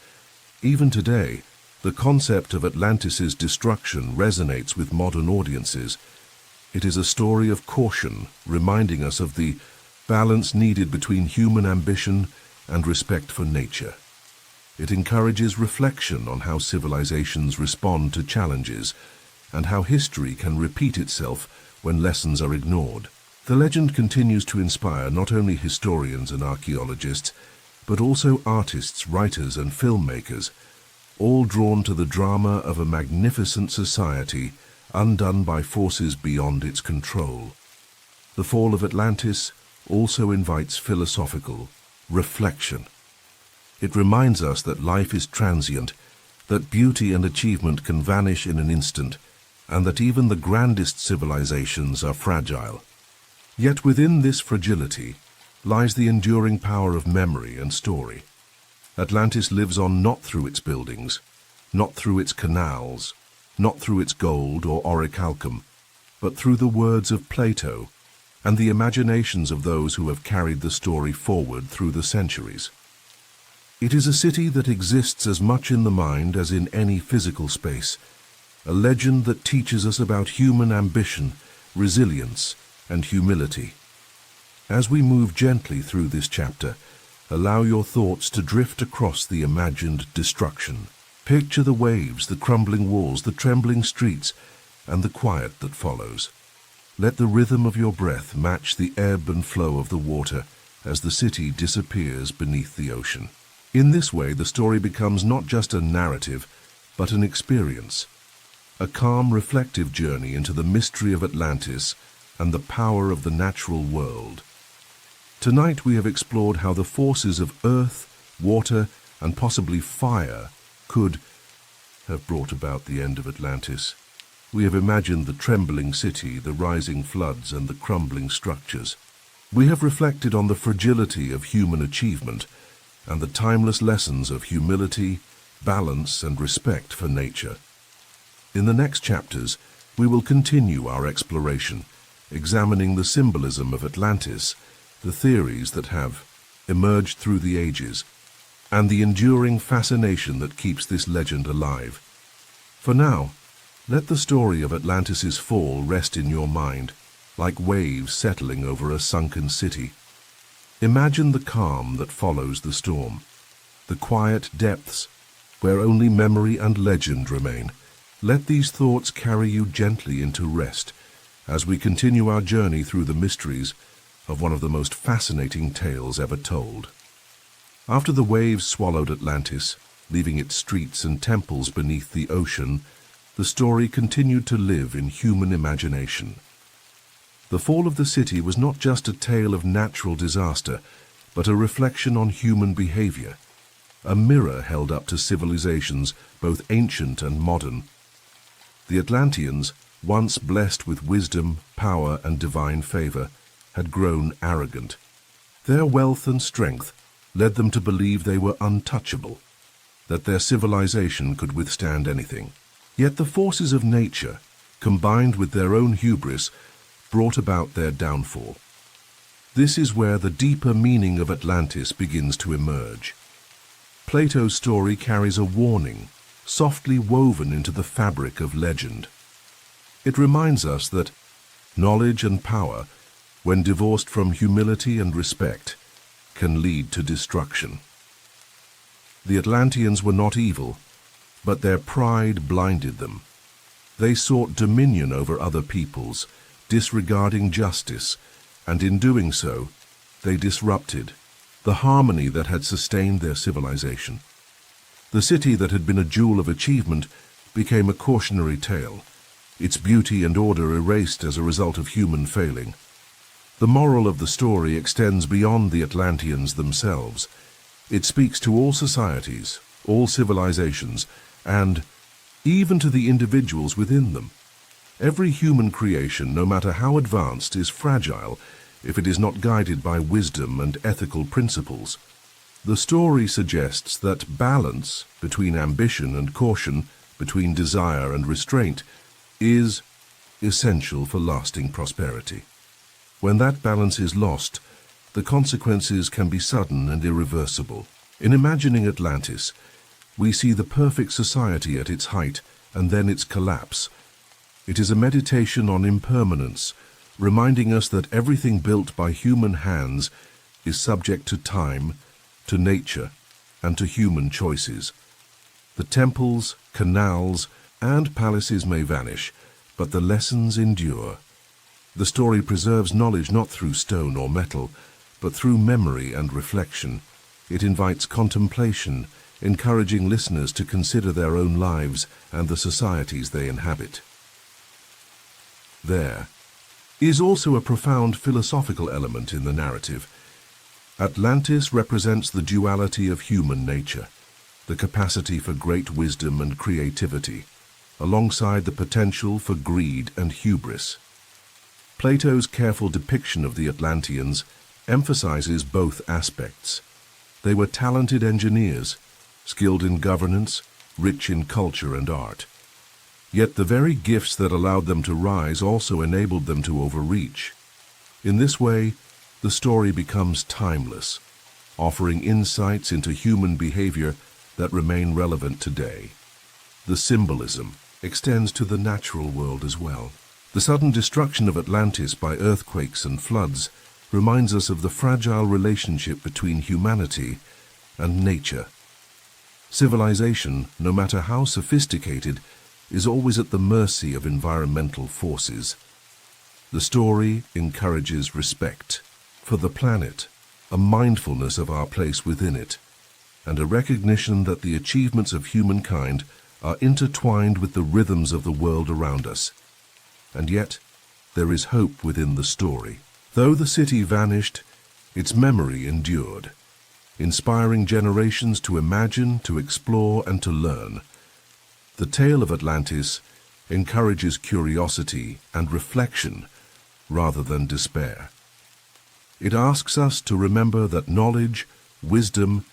Even today, the concept of Atlantis' destruction resonates with modern audiences. It is a story of caution, reminding us of the balance needed between human ambition and respect for nature. It encourages reflection on how civilizations respond to challenges and how history can repeat itself when lessons are ignored. The legend continues to inspire not only historians and archaeologists, but also artists, writers, and filmmakers, all drawn to the drama of a magnificent society undone by forces beyond its control. The fall of Atlantis also invites philosophical reflection. It reminds us that life is transient, that beauty and achievement can vanish in an instant, and that even the grandest civilizations are fragile. Yet within this fragility lies the enduring power of memory and story. Atlantis lives on not through its buildings, not through its canals, not through its gold or orichalcum, but through the words of Plato and the imaginations of those who have carried the story forward through the centuries. It is a city that exists as much in the mind as in any physical space, a legend that teaches us about human ambition, resilience, and humility. As we move gently through this chapter, allow your thoughts to drift across the imagined destruction. Picture the waves, the crumbling walls, the trembling streets, and the quiet that follows. Let the rhythm of your breath match the ebb and flow of the water as the city disappears beneath the ocean. In this way, the story becomes not just a narrative, but an experience, a calm, reflective journey into the mystery of Atlantis and the power of the natural world. Tonight we have explored how the forces of earth, water, and possibly fire could have brought about the end of Atlantis. We have imagined the trembling city, the rising floods, and the crumbling structures. We have reflected on the fragility of human achievement and the timeless lessons of humility, balance, and respect for nature. In the next chapters, we will continue our exploration, examining the symbolism of Atlantis, the theories that have emerged through the ages, and the enduring fascination that keeps this legend alive. For now, let the story of Atlantis' fall rest in your mind, like waves settling over a sunken city. Imagine the calm that follows the storm, the quiet depths where only memory and legend remain. Let these thoughts carry you gently into rest as we continue our journey through the mysteries of one of the most fascinating tales ever told. After the waves swallowed Atlantis, leaving its streets and temples beneath the ocean, the story continued to live in human imagination. The fall of the city was not just a tale of natural disaster, but a reflection on human behavior, a mirror held up to civilizations both ancient and modern. The Atlanteans, once blessed with wisdom, power, and divine favor, had grown arrogant. Their wealth and strength led them to believe they were untouchable, that their civilization could withstand anything. Yet the forces of nature, combined with their own hubris, brought about their downfall. This is where the deeper meaning of Atlantis begins to emerge. Plato's story carries a warning, softly woven into the fabric of legend. It reminds us that knowledge and power, when divorced from humility and respect, can lead to destruction. The Atlanteans were not evil, but their pride blinded them. They sought dominion over other peoples, disregarding justice, and in doing so, they disrupted the harmony that had sustained their civilization. The city that had been a jewel of achievement became a cautionary tale, its beauty and order erased as a result of human failing. The moral of the story extends beyond the Atlanteans themselves. It speaks to all societies, all civilizations, and even to the individuals within them. Every human creation, no matter how advanced, is fragile if it is not guided by wisdom and ethical principles. The story suggests that balance between ambition and caution, between desire and restraint, is essential for lasting prosperity. When that balance is lost, the consequences can be sudden and irreversible. In imagining Atlantis, we see the perfect society at its height and then its collapse. It is a meditation on impermanence, reminding us that everything built by human hands is subject to time, to nature, and to human choices. The temples, canals, and palaces may vanish, but the lessons endure. The story preserves knowledge not through stone or metal, but through memory and reflection. It invites contemplation, encouraging listeners to consider their own lives and the societies they inhabit. There is also a profound philosophical element in the narrative. Atlantis represents the duality of human nature, the capacity for great wisdom and creativity, alongside the potential for greed and hubris. Plato's careful depiction of the Atlanteans emphasizes both aspects. They were talented engineers, skilled in governance, rich in culture and art. Yet the very gifts that allowed them to rise also enabled them to overreach. In this way, the story becomes timeless, offering insights into human behavior that remain relevant today. The symbolism extends to the natural world as well. The sudden destruction of Atlantis by earthquakes and floods reminds us of the fragile relationship between humanity and nature. Civilization, no matter how sophisticated, is always at the mercy of environmental forces. The story encourages respect for the planet, a mindfulness of our place within it, and a recognition that the achievements of humankind are intertwined with the rhythms of the world around us. And yet, there is hope within the story. Though the city vanished, its memory endured, inspiring generations to imagine, to explore, and to learn. The tale of Atlantis encourages curiosity and reflection rather than despair. It asks us to remember that knowledge, wisdom,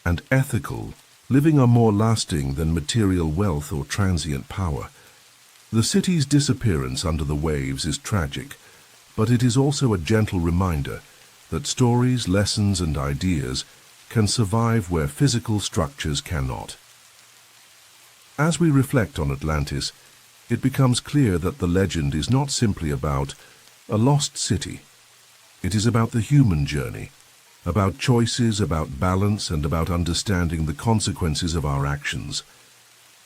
and ethical living are more lasting than material wealth or transient power. The city's disappearance under the waves is tragic, but it is also a gentle reminder that stories, lessons, and ideas can survive where physical structures cannot. As we reflect on Atlantis, it becomes clear that the legend is not simply about a lost city. It is about the human journey, about choices, about balance, and about understanding the consequences of our actions.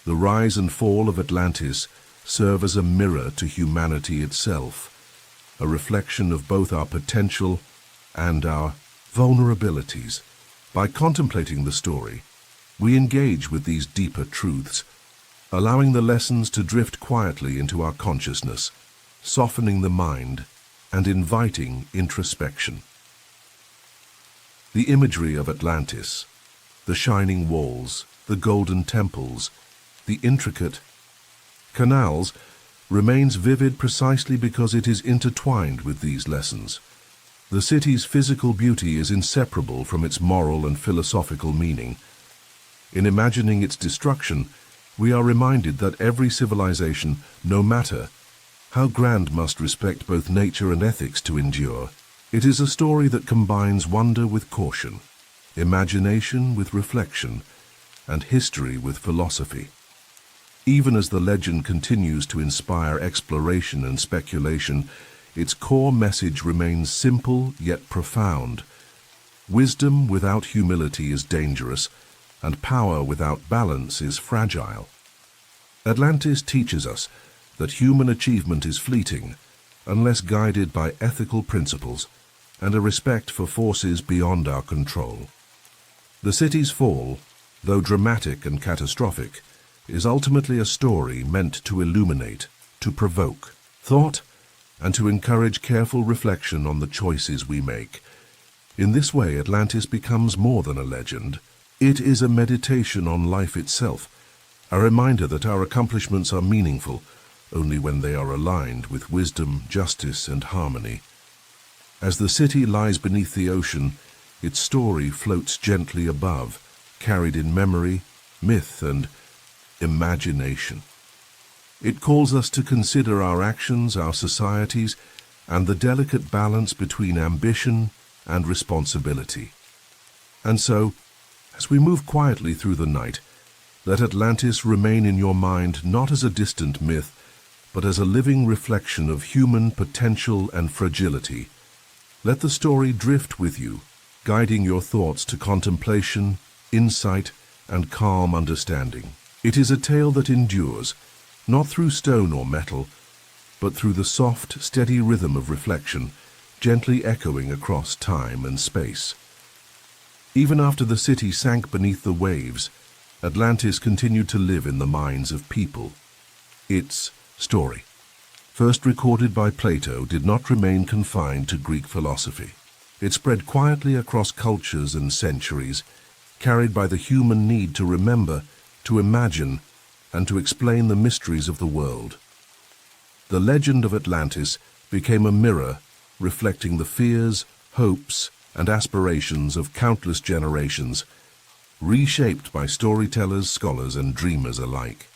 The rise and fall of Atlantis serve as a mirror to humanity itself, a reflection of both our potential and our vulnerabilities. By contemplating the story, we engage with these deeper truths, allowing the lessons to drift quietly into our consciousness, softening the mind and inviting introspection. The imagery of Atlantis, the shining walls, the golden temples, the intricate canals, remains vivid precisely because it is intertwined with these lessons. The city's physical beauty is inseparable from its moral and philosophical meaning. In imagining its destruction, we are reminded that every civilization, no matter how grand, must respect both nature and ethics to endure. It is a story that combines wonder with caution, imagination with reflection, and history with philosophy. Even as the legend continues to inspire exploration and speculation, its core message remains simple yet profound. Wisdom without humility is dangerous, and power without balance is fragile. Atlantis teaches us that human achievement is fleeting, unless guided by ethical principles and a respect for forces beyond our control. The city's fall, though dramatic and catastrophic, is ultimately a story meant to illuminate, to provoke thought, and to encourage careful reflection on the choices we make. In this way, Atlantis becomes more than a legend. It is a meditation on life itself, a reminder that our accomplishments are meaningful only when they are aligned with wisdom, justice, and harmony. As the city lies beneath the ocean, its story floats gently above, carried in memory, myth, and imagination. It calls us to consider our actions, our societies, and the delicate balance between ambition and responsibility. And so, as we move quietly through the night, let Atlantis remain in your mind not as a distant myth, but as a living reflection of human potential and fragility. Let the story drift with you, guiding your thoughts to contemplation, insight, and calm understanding. It is a tale that endures, not through stone or metal, but through the soft, steady rhythm of reflection, gently echoing across time and space. Even after the city sank beneath the waves, Atlantis continued to live in the minds of people. Its story, first recorded by Plato, did not remain confined to Greek philosophy. It spread quietly across cultures and centuries, carried by the human need to remember, to imagine, and to explain the mysteries of the world. The legend of Atlantis became a mirror reflecting the fears, hopes, and aspirations of countless generations, reshaped by storytellers, scholars, and dreamers alike.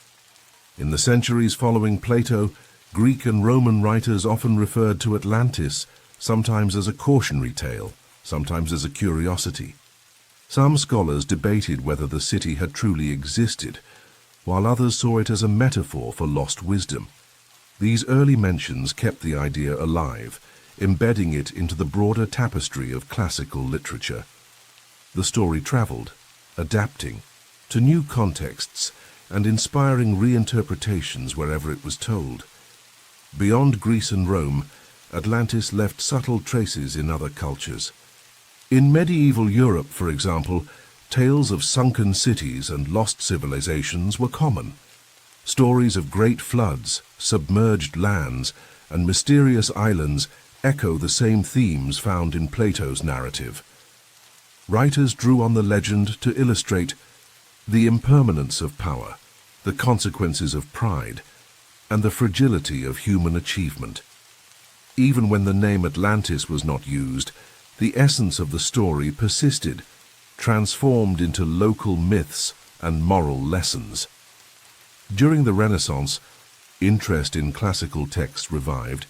In the centuries following Plato, Greek and Roman writers often referred to Atlantis, sometimes as a cautionary tale, sometimes as a curiosity. Some scholars debated whether the city had truly existed, while others saw it as a metaphor for lost wisdom. These early mentions kept the idea alive, embedding it into the broader tapestry of classical literature. The story traveled, adapting to new contexts and inspiring reinterpretations wherever it was told. Beyond Greece and Rome, Atlantis left subtle traces in other cultures. In medieval Europe, for example, tales of sunken cities and lost civilizations were common. Stories of great floods, submerged lands, and mysterious islands echo the same themes found in Plato's narrative. Writers drew on the legend to illustrate the impermanence of power, the consequences of pride, and the fragility of human achievement. Even when the name Atlantis was not used, the essence of the story persisted, transformed into local myths and moral lessons. During the Renaissance, interest in classical texts revived,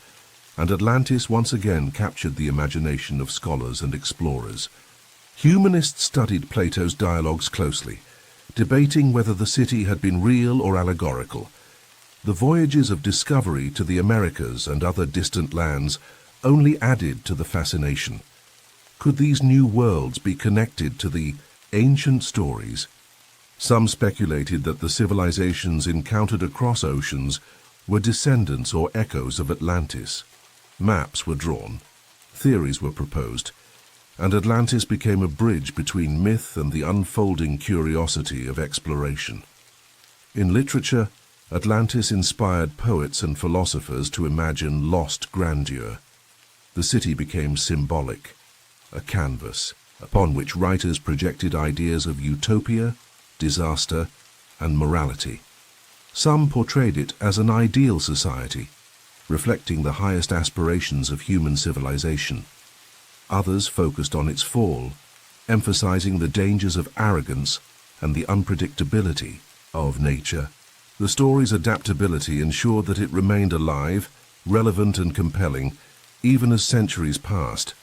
and Atlantis once again captured the imagination of scholars and explorers. Humanists studied Plato's dialogues closely, debating whether the city had been real or allegorical. The voyages of discovery to the Americas and other distant lands only added to the fascination. Could these new worlds be connected to the ancient stories? Some speculated that the civilizations encountered across oceans were descendants or echoes of Atlantis. Maps were drawn, theories were proposed, and Atlantis became a bridge between myth and the unfolding curiosity of exploration. In literature, Atlantis inspired poets and philosophers to imagine lost grandeur. The city became symbolic, a canvas upon which writers projected ideas of utopia, disaster, and morality. Some portrayed it as an ideal society, reflecting the highest aspirations of human civilization. Others focused on its fall, emphasizing the dangers of arrogance and the unpredictability of nature. The story's adaptability ensured that it remained alive, relevant, and compelling, even as centuries passed.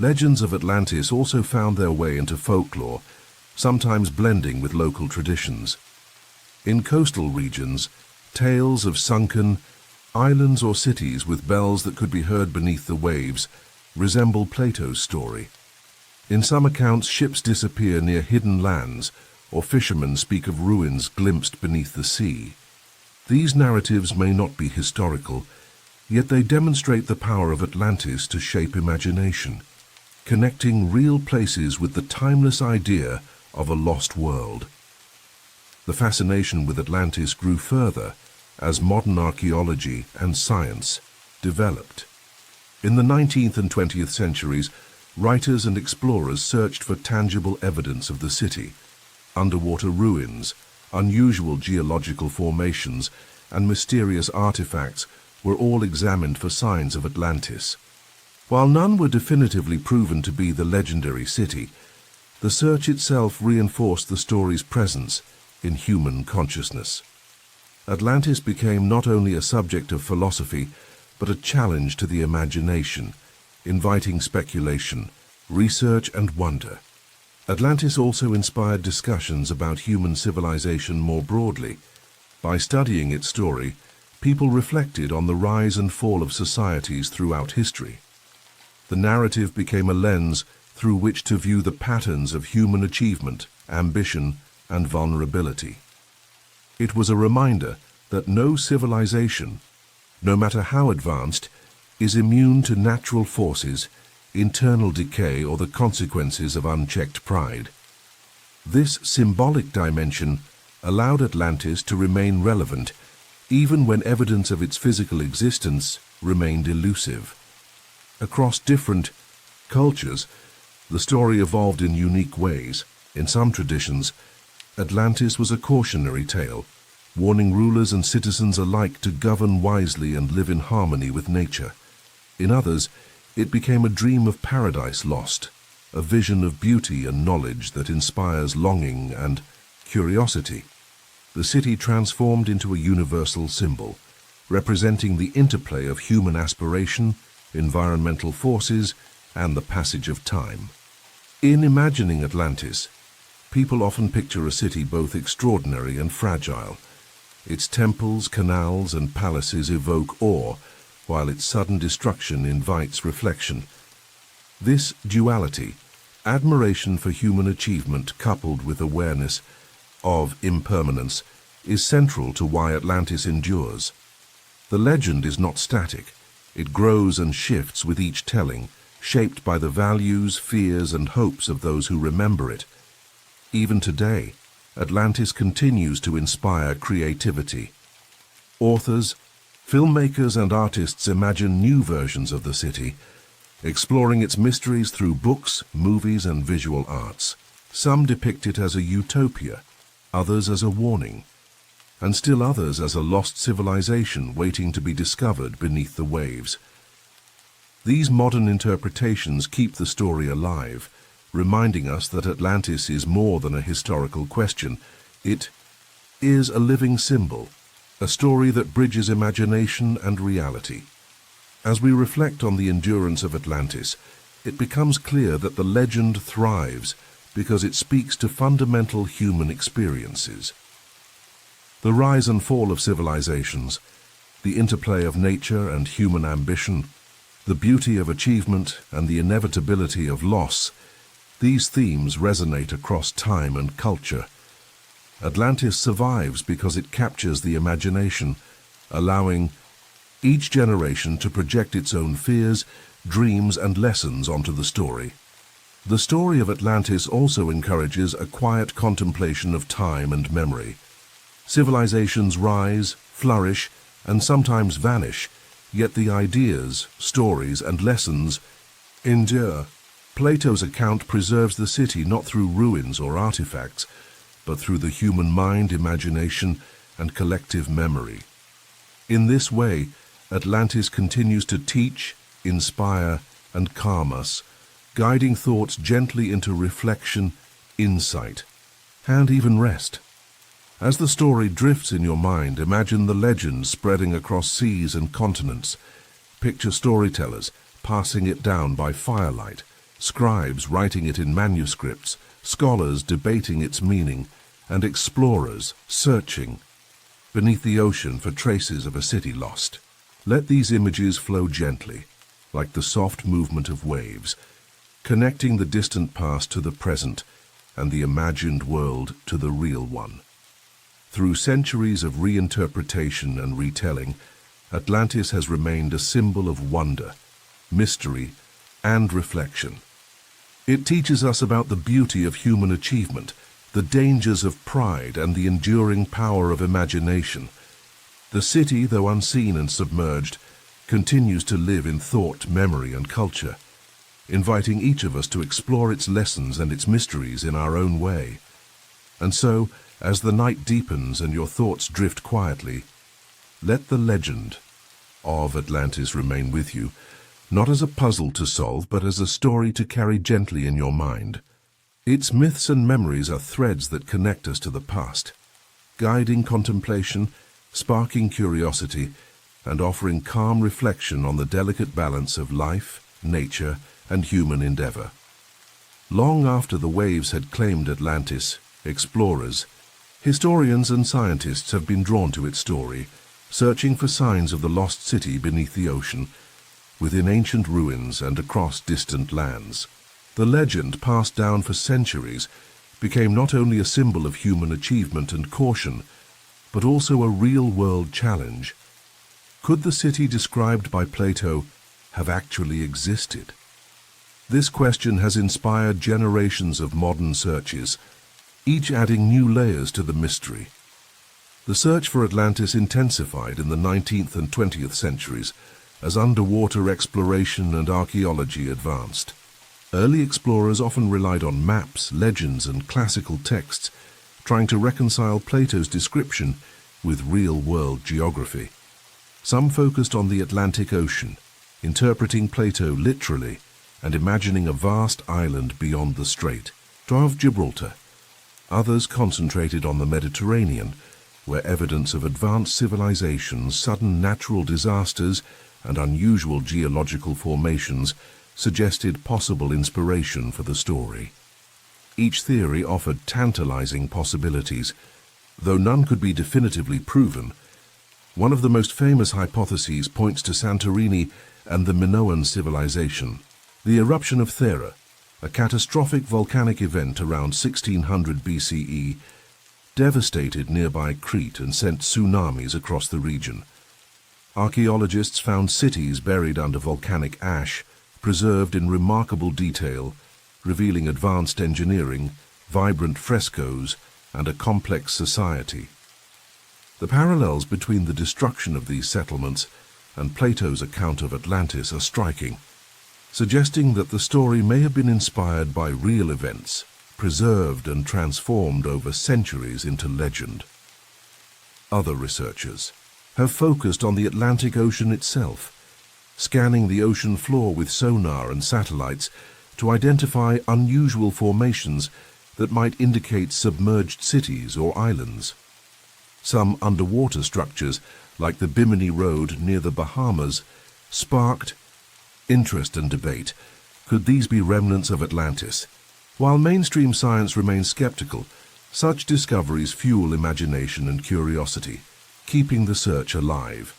Legends of Atlantis also found their way into folklore, sometimes blending with local traditions. In coastal regions, tales of sunken islands or cities with bells that could be heard beneath the waves resemble Plato's story. In some accounts, ships disappear near hidden lands, or fishermen speak of ruins glimpsed beneath the sea. These narratives may not be historical, yet they demonstrate the power of Atlantis to shape imagination, connecting real places with the timeless idea of a lost world. The fascination with Atlantis grew further as modern archaeology and science developed. In the 19th and 20th centuries, writers and explorers searched for tangible evidence of the city. Underwater ruins, unusual geological formations, and mysterious artifacts were all examined for signs of Atlantis. While none were definitively proven to be the legendary city, the search itself reinforced the story's presence in human consciousness. Atlantis became not only a subject of philosophy, but a challenge to the imagination, inviting speculation, research, and wonder. Atlantis also inspired discussions about human civilization more broadly. By studying its story, people reflected on the rise and fall of societies throughout history. The narrative became a lens through which to view the patterns of human achievement, ambition, and vulnerability. It was a reminder that no civilization, no matter how advanced, is immune to natural forces, internal decay, or the consequences of unchecked pride. This symbolic dimension allowed Atlantis to remain relevant even when evidence of its physical existence remained elusive. Across different cultures, the story evolved in unique ways. In some traditions, Atlantis was a cautionary tale, warning rulers and citizens alike to govern wisely and live in harmony with nature. In others, it became a dream of paradise lost, a vision of beauty and knowledge that inspires longing and curiosity. The city transformed into a universal symbol, representing the interplay of human aspiration, environmental forces, and the passage of time. In imagining Atlantis, people often picture a city both extraordinary and fragile. Its temples, canals, and palaces evoke awe, while its sudden destruction invites reflection. This duality, admiration for human achievement coupled with awareness of impermanence, is central to why Atlantis endures. The legend is not static. It grows and shifts with each telling, shaped by the values, fears, and hopes of those who remember it. Even today, Atlantis continues to inspire creativity. Authors, filmmakers, and artists imagine new versions of the city, exploring its mysteries through books, movies, and visual arts. Some depict it as a utopia, others as a warning, and still others as a lost civilization waiting to be discovered beneath the waves. These modern interpretations keep the story alive, reminding us that Atlantis is more than a historical question. It is a living symbol, a story that bridges imagination and reality. As we reflect on the endurance of Atlantis, it becomes clear that the legend thrives because it speaks to fundamental human experiences. The rise and fall of civilizations, the interplay of nature and human ambition, the beauty of achievement and the inevitability of loss, these themes resonate across time and culture. Atlantis survives because it captures the imagination, allowing each generation to project its own fears, dreams, and lessons onto the story. The story of Atlantis also encourages a quiet contemplation of time and memory. Civilizations rise, flourish, and sometimes vanish, yet the ideas, stories, and lessons endure. Plato's account preserves the city not through ruins or artifacts, but through the human mind, imagination, and collective memory. In this way, Atlantis continues to teach, inspire, and calm us, guiding thoughts gently into reflection, insight, and even rest. As the story drifts in your mind, imagine the legend spreading across seas and continents. Picture storytellers passing it down by firelight, scribes writing it in manuscripts, scholars debating its meaning, and explorers searching beneath the ocean for traces of a city lost. Let these images flow gently, like the soft movement of waves, connecting the distant past to the present and the imagined world to the real one. Through centuries of reinterpretation and retelling, Atlantis has remained a symbol of wonder, mystery, and reflection. It teaches us about the beauty of human achievement, the dangers of pride, and the enduring power of imagination. The city, though unseen and submerged, continues to live in thought, memory, and culture, inviting each of us to explore its lessons and its mysteries in our own way. And so, as the night deepens and your thoughts drift quietly, let the legend of Atlantis remain with you, not as a puzzle to solve, but as a story to carry gently in your mind. Its myths and memories are threads that connect us to the past, guiding contemplation, sparking curiosity, and offering calm reflection on the delicate balance of life, nature, and human endeavor. Long after the waves had claimed Atlantis, explorers, historians, and scientists have been drawn to its story, searching for signs of the lost city beneath the ocean, within ancient ruins and across distant lands. The legend, passed down for centuries, became not only a symbol of human achievement and caution, but also a real-world challenge. Could the city described by Plato have actually existed? This question has inspired generations of modern searches, each adding new layers to the mystery. The search for Atlantis intensified in the 19th and 20th centuries as underwater exploration and archaeology advanced. Early explorers often relied on maps, legends, and classical texts, trying to reconcile Plato's description with real-world geography. Some focused on the Atlantic Ocean, interpreting Plato literally and imagining a vast island beyond the Strait of Gibraltar. Others concentrated on the Mediterranean, where evidence of advanced civilizations, sudden natural disasters, and unusual geological formations suggested possible inspiration for the story. Each theory offered tantalizing possibilities, though none could be definitively proven. One of the most famous hypotheses points to Santorini and the Minoan civilization. The eruption of Thera, a catastrophic volcanic event around 1600 BCE, devastated nearby Crete and sent tsunamis across the region. Archaeologists found cities buried under volcanic ash, preserved in remarkable detail, revealing advanced engineering, vibrant frescoes, and a complex society. The parallels between the destruction of these settlements and Plato's account of Atlantis are striking, suggesting that the story may have been inspired by real events, preserved and transformed over centuries into legend. Other researchers have focused on the Atlantic Ocean itself, scanning the ocean floor with sonar and satellites to identify unusual formations that might indicate submerged cities or islands. Some underwater structures, like the Bimini Road near the Bahamas, sparked interest and debate. Could these be remnants of Atlantis? While mainstream science remains skeptical, such discoveries fuel imagination and curiosity, keeping the search alive.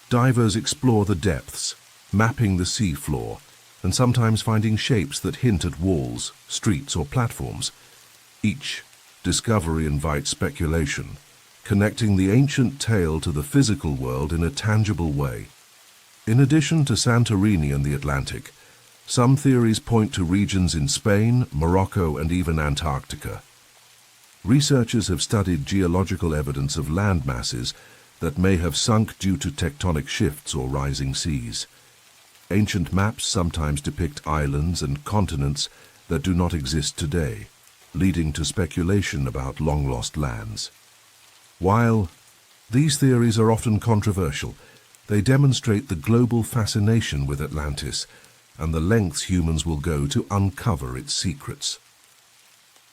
Divers explore the depths, mapping the sea floor, and sometimes finding shapes that hint at walls, streets, or platforms. Each discovery invites speculation, connecting the ancient tale to the physical world in a tangible way. In addition to Santorini and the Atlantic, some theories point to regions in Spain, Morocco, and even Antarctica. Researchers have studied geological evidence of land masses that may have sunk due to tectonic shifts or rising seas. Ancient maps sometimes depict islands and continents that do not exist today, leading to speculation about long-lost lands. While these theories are often controversial, they demonstrate the global fascination with Atlantis and the lengths humans will go to uncover its secrets.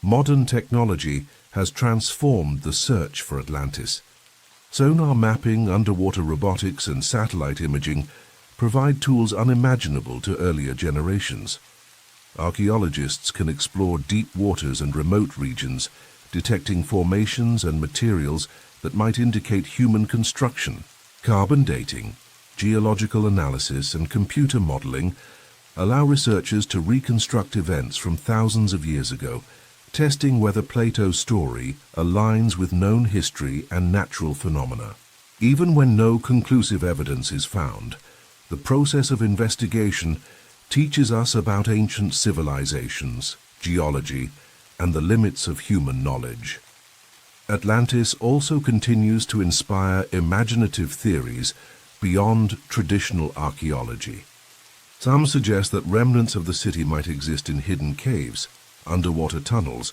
Modern technology has transformed the search for Atlantis. Sonar mapping, underwater robotics, and satellite imaging provide tools unimaginable to earlier generations. Archaeologists can explore deep waters and remote regions, detecting formations and materials that might indicate human construction. Carbon dating, geological analysis, and computer modeling allow researchers to reconstruct events from thousands of years ago, testing whether Plato's story aligns with known history and natural phenomena. Even when no conclusive evidence is found, the process of investigation teaches us about ancient civilizations, geology, and the limits of human knowledge. Atlantis also continues to inspire imaginative theories beyond traditional archaeology. Some suggest that remnants of the city might exist in hidden caves, underwater tunnels,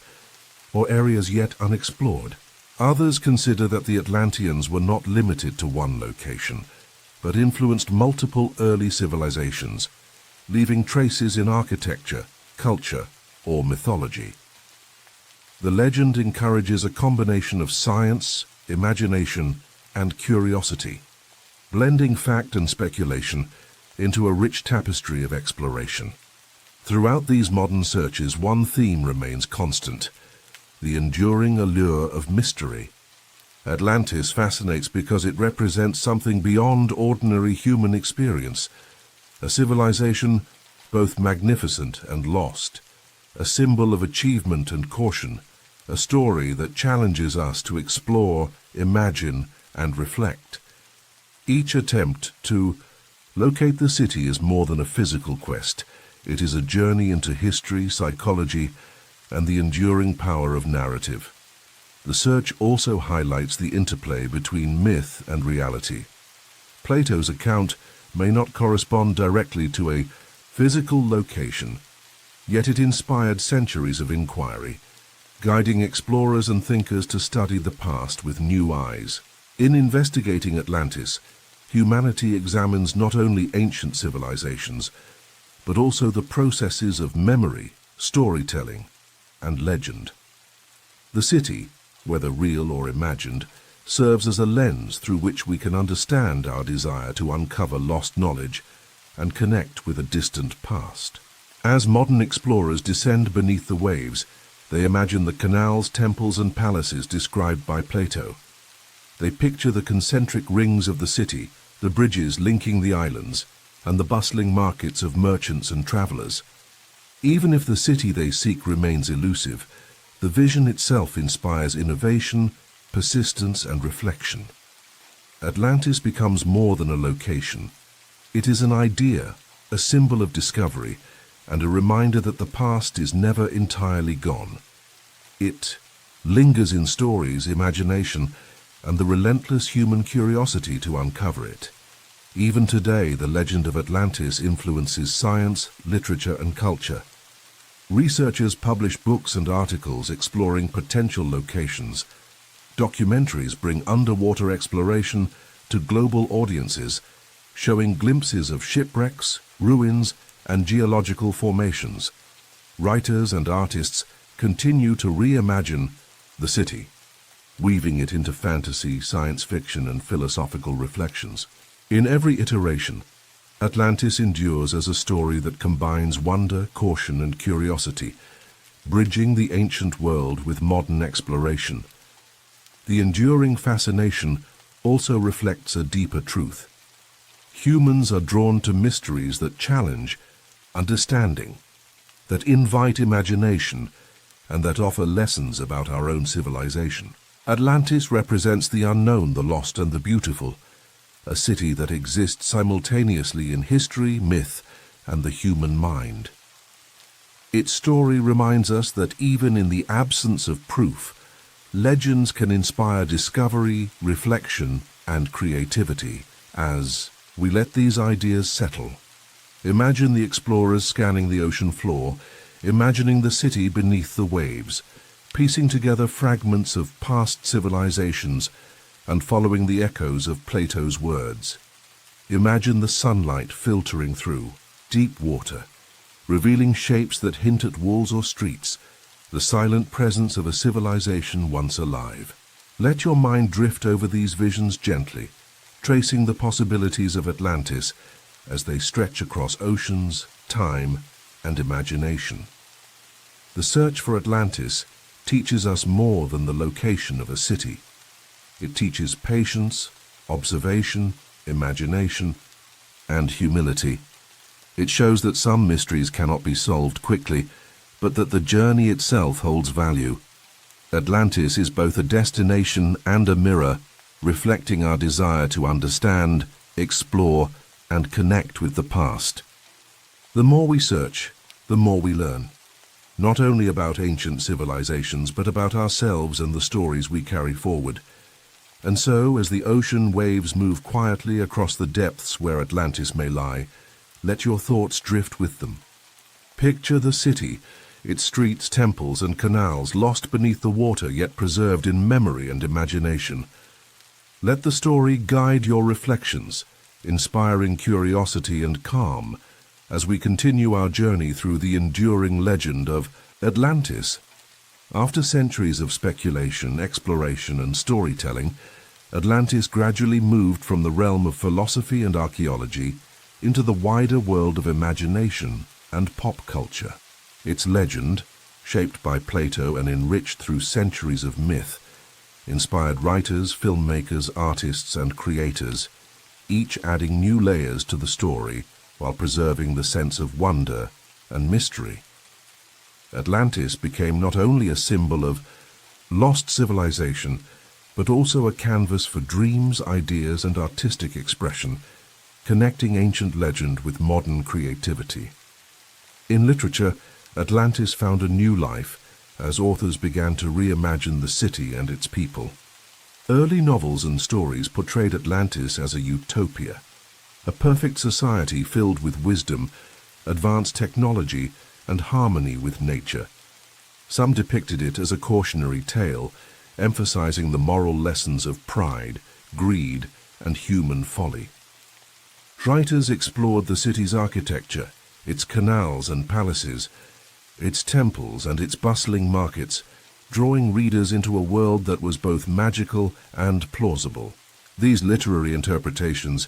or areas yet unexplored. Others consider that the Atlanteans were not limited to one location, but influenced multiple early civilizations, leaving traces in architecture, culture, or mythology. The legend encourages a combination of science, imagination, and curiosity, blending fact and speculation into a rich tapestry of exploration. Throughout these modern searches, one theme remains constant: the enduring allure of mystery. Atlantis fascinates because it represents something beyond ordinary human experience, a civilization both magnificent and lost, a symbol of achievement and caution, a story that challenges us to explore, imagine, and reflect. Each attempt to locate the city is more than a physical quest. It is a journey into history, psychology, and the enduring power of narrative. The search also highlights the interplay between myth and reality. Plato's account may not correspond directly to a physical location, yet it inspired centuries of inquiry, guiding explorers and thinkers to study the past with new eyes. In investigating Atlantis, humanity examines not only ancient civilizations, but also the processes of memory, storytelling, and legend. The city, whether real or imagined, serves as a lens through which we can understand our desire to uncover lost knowledge and connect with a distant past. As modern explorers descend beneath the waves, they imagine the canals, temples, and palaces described by Plato. They picture the concentric rings of the city, the bridges linking the islands, and the bustling markets of merchants and travelers. Even if the city they seek remains elusive, the vision itself inspires innovation, persistence, and reflection. Atlantis becomes more than a location. It is an idea, a symbol of discovery, and a reminder that the past is never entirely gone. It lingers in stories, imagination, and the relentless human curiosity to uncover it. Even today, the legend of Atlantis influences science, literature, and culture. Researchers publish books and articles exploring potential locations. Documentaries bring underwater exploration to global audiences, showing glimpses of shipwrecks, ruins, and geological formations. Writers and artists continue to reimagine the city, weaving it into fantasy, science fiction, and philosophical reflections. In every iteration, Atlantis endures as a story that combines wonder, caution, and curiosity, bridging the ancient world with modern exploration. The enduring fascination also reflects a deeper truth. Humans are drawn to mysteries that challenge understanding, that invite imagination, and that offer lessons about our own civilization. Atlantis represents the unknown, the lost, and the beautiful, a city that exists simultaneously in history, myth, and the human mind. Its story reminds us that even in the absence of proof, legends can inspire discovery, reflection, and creativity. As we let these ideas settle, imagine the explorers scanning the ocean floor, imagining the city beneath the waves, piecing together fragments of past civilizations and following the echoes of Plato's words. Imagine the sunlight filtering through deep water, revealing shapes that hint at walls or streets, the silent presence of a civilization once alive. Let your mind drift over these visions gently, tracing the possibilities of Atlantis as they stretch across oceans, time, and imagination. The search for Atlantis teaches us more than the location of a city. It teaches patience, observation, imagination, and humility. It shows that some mysteries cannot be solved quickly, but that the journey itself holds value. Atlantis is both a destination and a mirror, reflecting our desire to understand, explore, and connect with the past. The more we search, the more we learn, not only about ancient civilizations, but about ourselves and the stories we carry forward. And so, as the ocean waves move quietly across the depths where Atlantis may lie, let your thoughts drift with them. Picture the city, its streets, temples, and canals lost beneath the water yet preserved in memory and imagination. Let the story guide your reflections, inspiring curiosity and calm as we continue our journey through the enduring legend of Atlantis. After centuries of speculation, exploration, and storytelling, Atlantis gradually moved from the realm of philosophy and archaeology into the wider world of imagination and pop culture. Its legend, shaped by Plato and enriched through centuries of myth, inspired writers, filmmakers, artists, and creators, each adding new layers to the story while preserving the sense of wonder and mystery. Atlantis became not only a symbol of lost civilization, but also a canvas for dreams, ideas, and artistic expression, connecting ancient legend with modern creativity. In literature, Atlantis found a new life as authors began to reimagine the city and its people. Early novels and stories portrayed Atlantis as a utopia, a perfect society filled with wisdom, advanced technology, and harmony with nature. Some depicted it as a cautionary tale, emphasizing the moral lessons of pride, greed, and human folly. Writers explored the city's architecture, its canals and palaces, its temples and its bustling markets, drawing readers into a world that was both magical and plausible. These literary interpretations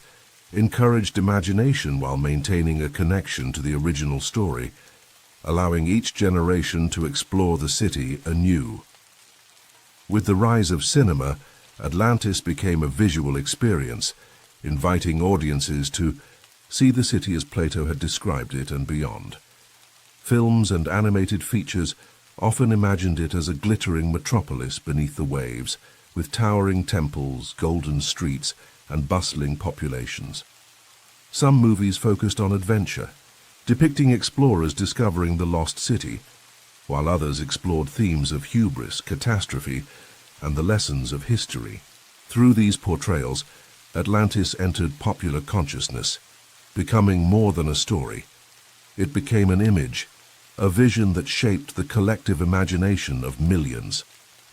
encouraged imagination while maintaining a connection to the original story, allowing each generation to explore the city anew. With the rise of cinema, Atlantis became a visual experience, inviting audiences to see the city as Plato had described it and beyond. Films and animated features often imagined it as a glittering metropolis beneath the waves, with towering temples, golden streets, and bustling populations. Some movies focused on adventure, depicting explorers discovering the lost city, while others explored themes of hubris, catastrophe, and the lessons of history. Through these portrayals, Atlantis entered popular consciousness, becoming more than a story. It became an image, a vision that shaped the collective imagination of millions.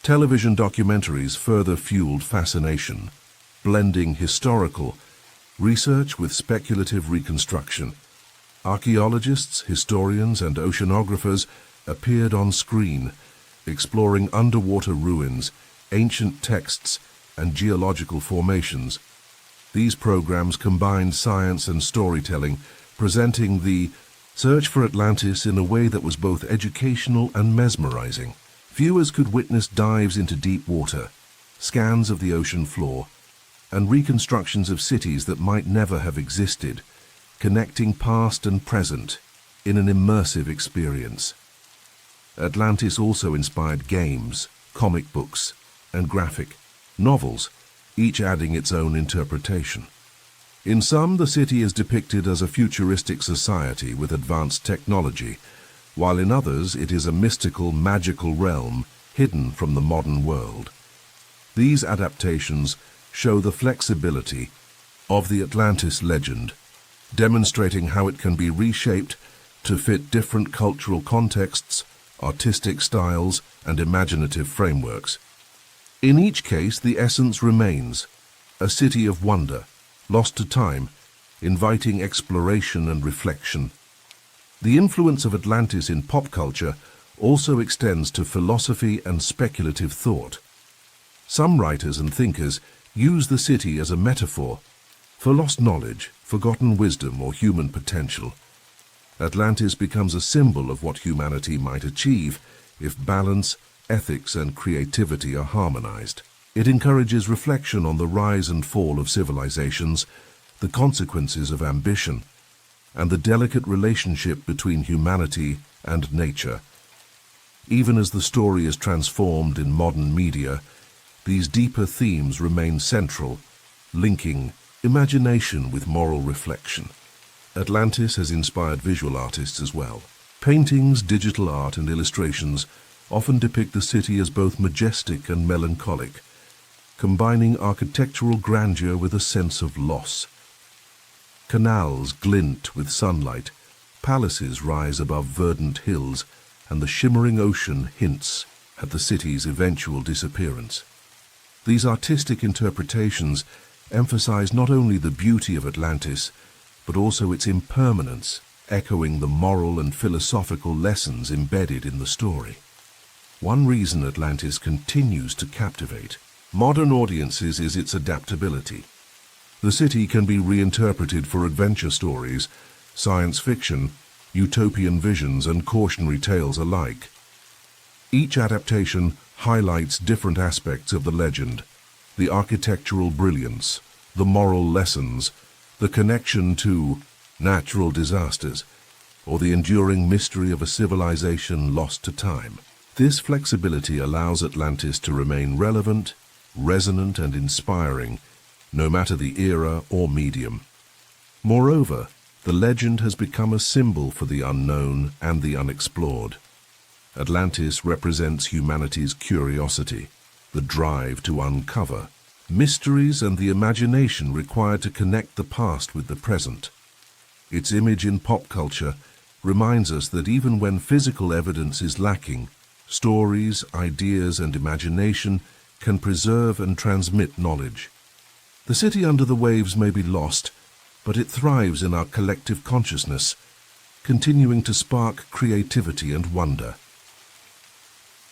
Television documentaries further fueled fascination, blending historical research with speculative reconstruction. Archaeologists, historians, and oceanographers appeared on screen, exploring underwater ruins, ancient texts, and geological formations. These programs combined science and storytelling, presenting the search for Atlantis in a way that was both educational and mesmerizing. Viewers could witness dives into deep water, scans of the ocean floor, and reconstructions of cities that might never have existed, connecting past and present in an immersive experience. Atlantis also inspired games, comic books, and graphic novels, each adding its own interpretation. In some, the city is depicted as a futuristic society with advanced technology, while in others it is a mystical, magical realm hidden from the modern world. These adaptations show the flexibility of the Atlantis legend, demonstrating how it can be reshaped to fit different cultural contexts, artistic styles, and imaginative frameworks. In each case, the essence remains a city of wonder, lost to time, inviting exploration and reflection. The influence of Atlantis in pop culture also extends to philosophy and speculative thought. Some writers and thinkers use the city as a metaphor for lost knowledge, forgotten wisdom, or human potential. Atlantis becomes a symbol of what humanity might achieve if balance, ethics, and creativity are harmonized. It encourages reflection on the rise and fall of civilizations, the consequences of ambition, and the delicate relationship between humanity and nature. Even as the story is transformed in modern media, these deeper themes remain central, linking imagination with moral reflection. Atlantis has inspired visual artists as well. Paintings, digital art, and illustrations often depict the city as both majestic and melancholic, combining architectural grandeur with a sense of loss. Canals glint with sunlight, palaces rise above verdant hills, and the shimmering ocean hints at the city's eventual disappearance. These artistic interpretations emphasize not only the beauty of Atlantis, but also its impermanence, echoing the moral and philosophical lessons embedded in the story. One reason Atlantis continues to captivate modern audiences is its adaptability. The city can be reinterpreted for adventure stories, science fiction, utopian visions, and cautionary tales alike. Each adaptation highlights different aspects of the legend: the architectural brilliance, the moral lessons, the connection to natural disasters, or the enduring mystery of a civilization lost to time. This flexibility allows Atlantis to remain relevant, resonant, and inspiring, no matter the era or medium. Moreover, the legend has become a symbol for the unknown and the unexplored. Atlantis represents humanity's curiosity, the drive to uncover mysteries, and the imagination required to connect the past with the present. Its image in pop culture reminds us that even when physical evidence is lacking, stories, ideas, and imagination can preserve and transmit knowledge. The city under the waves may be lost, but it thrives in our collective consciousness, continuing to spark creativity and wonder.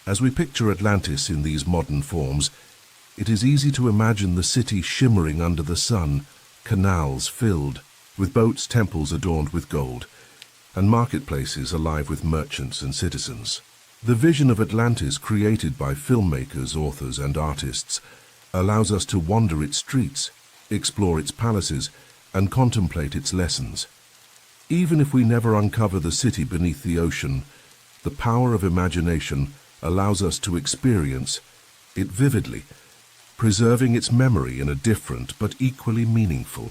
As we picture Atlantis in these modern forms, it is easy to imagine the city shimmering under the sun, canals filled with boats, temples adorned with gold, and marketplaces alive with merchants and citizens. The vision of Atlantis, created by filmmakers, authors, and artists, allows us to wander its streets, explore its palaces, and contemplate its lessons. Even if we never uncover the city beneath the ocean, the power of imagination allows us to experience it vividly, preserving its memory in a different but equally meaningful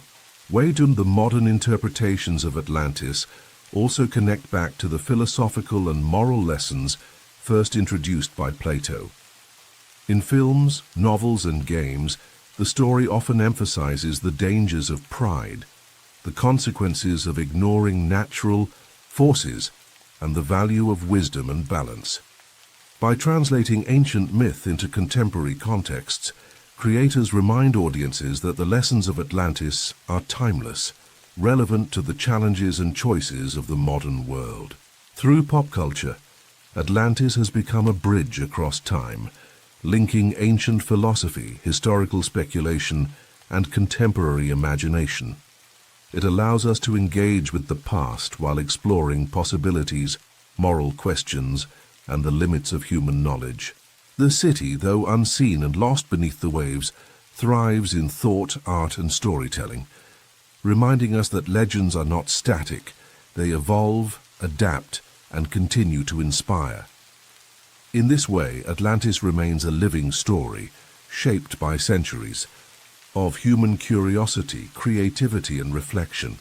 way. The modern interpretations of Atlantis also connect back to the philosophical and moral lessons first introduced by Plato. In films, novels, and games, the story often emphasizes the dangers of pride, the consequences of ignoring natural forces, and the value of wisdom and balance. By translating ancient myth into contemporary contexts, creators remind audiences that the lessons of Atlantis are timeless, relevant to the challenges and choices of the modern world. Through pop culture, Atlantis has become a bridge across time, linking ancient philosophy, historical speculation, and contemporary imagination. It allows us to engage with the past while exploring possibilities, moral questions, and the limits of human knowledge. The city, though unseen and lost beneath the waves, thrives in thought, art, and storytelling, reminding us that legends are not static. They evolve, adapt, and continue to inspire. In this way, Atlantis remains a living story, shaped by centuries of human curiosity, creativity, and reflection.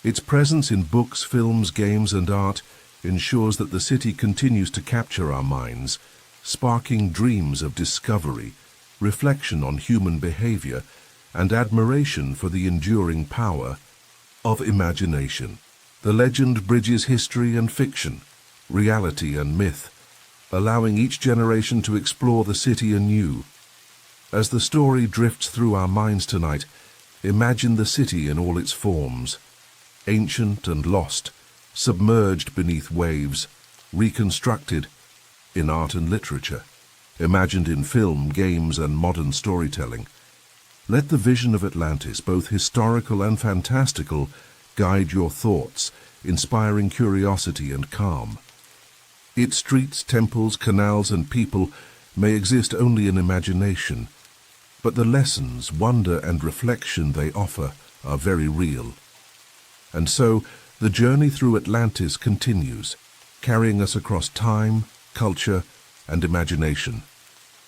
Its presence in books, films, games, and art ensures that the city continues to capture our minds, sparking dreams of discovery, reflection on human behavior, and admiration for the enduring power of imagination. The legend bridges history and fiction, reality and myth, allowing each generation to explore the city anew. As the story drifts through our minds tonight, imagine the city in all its forms, ancient and lost, submerged beneath waves, reconstructed in art and literature, imagined in film, games, and modern storytelling. Let the vision of Atlantis, both historical and fantastical, guide your thoughts, inspiring curiosity and calm. Its streets, temples, canals, and people may exist only in imagination, but the lessons, wonder, and reflection they offer are very real. And so, the journey through Atlantis continues, carrying us across time, culture, and imagination.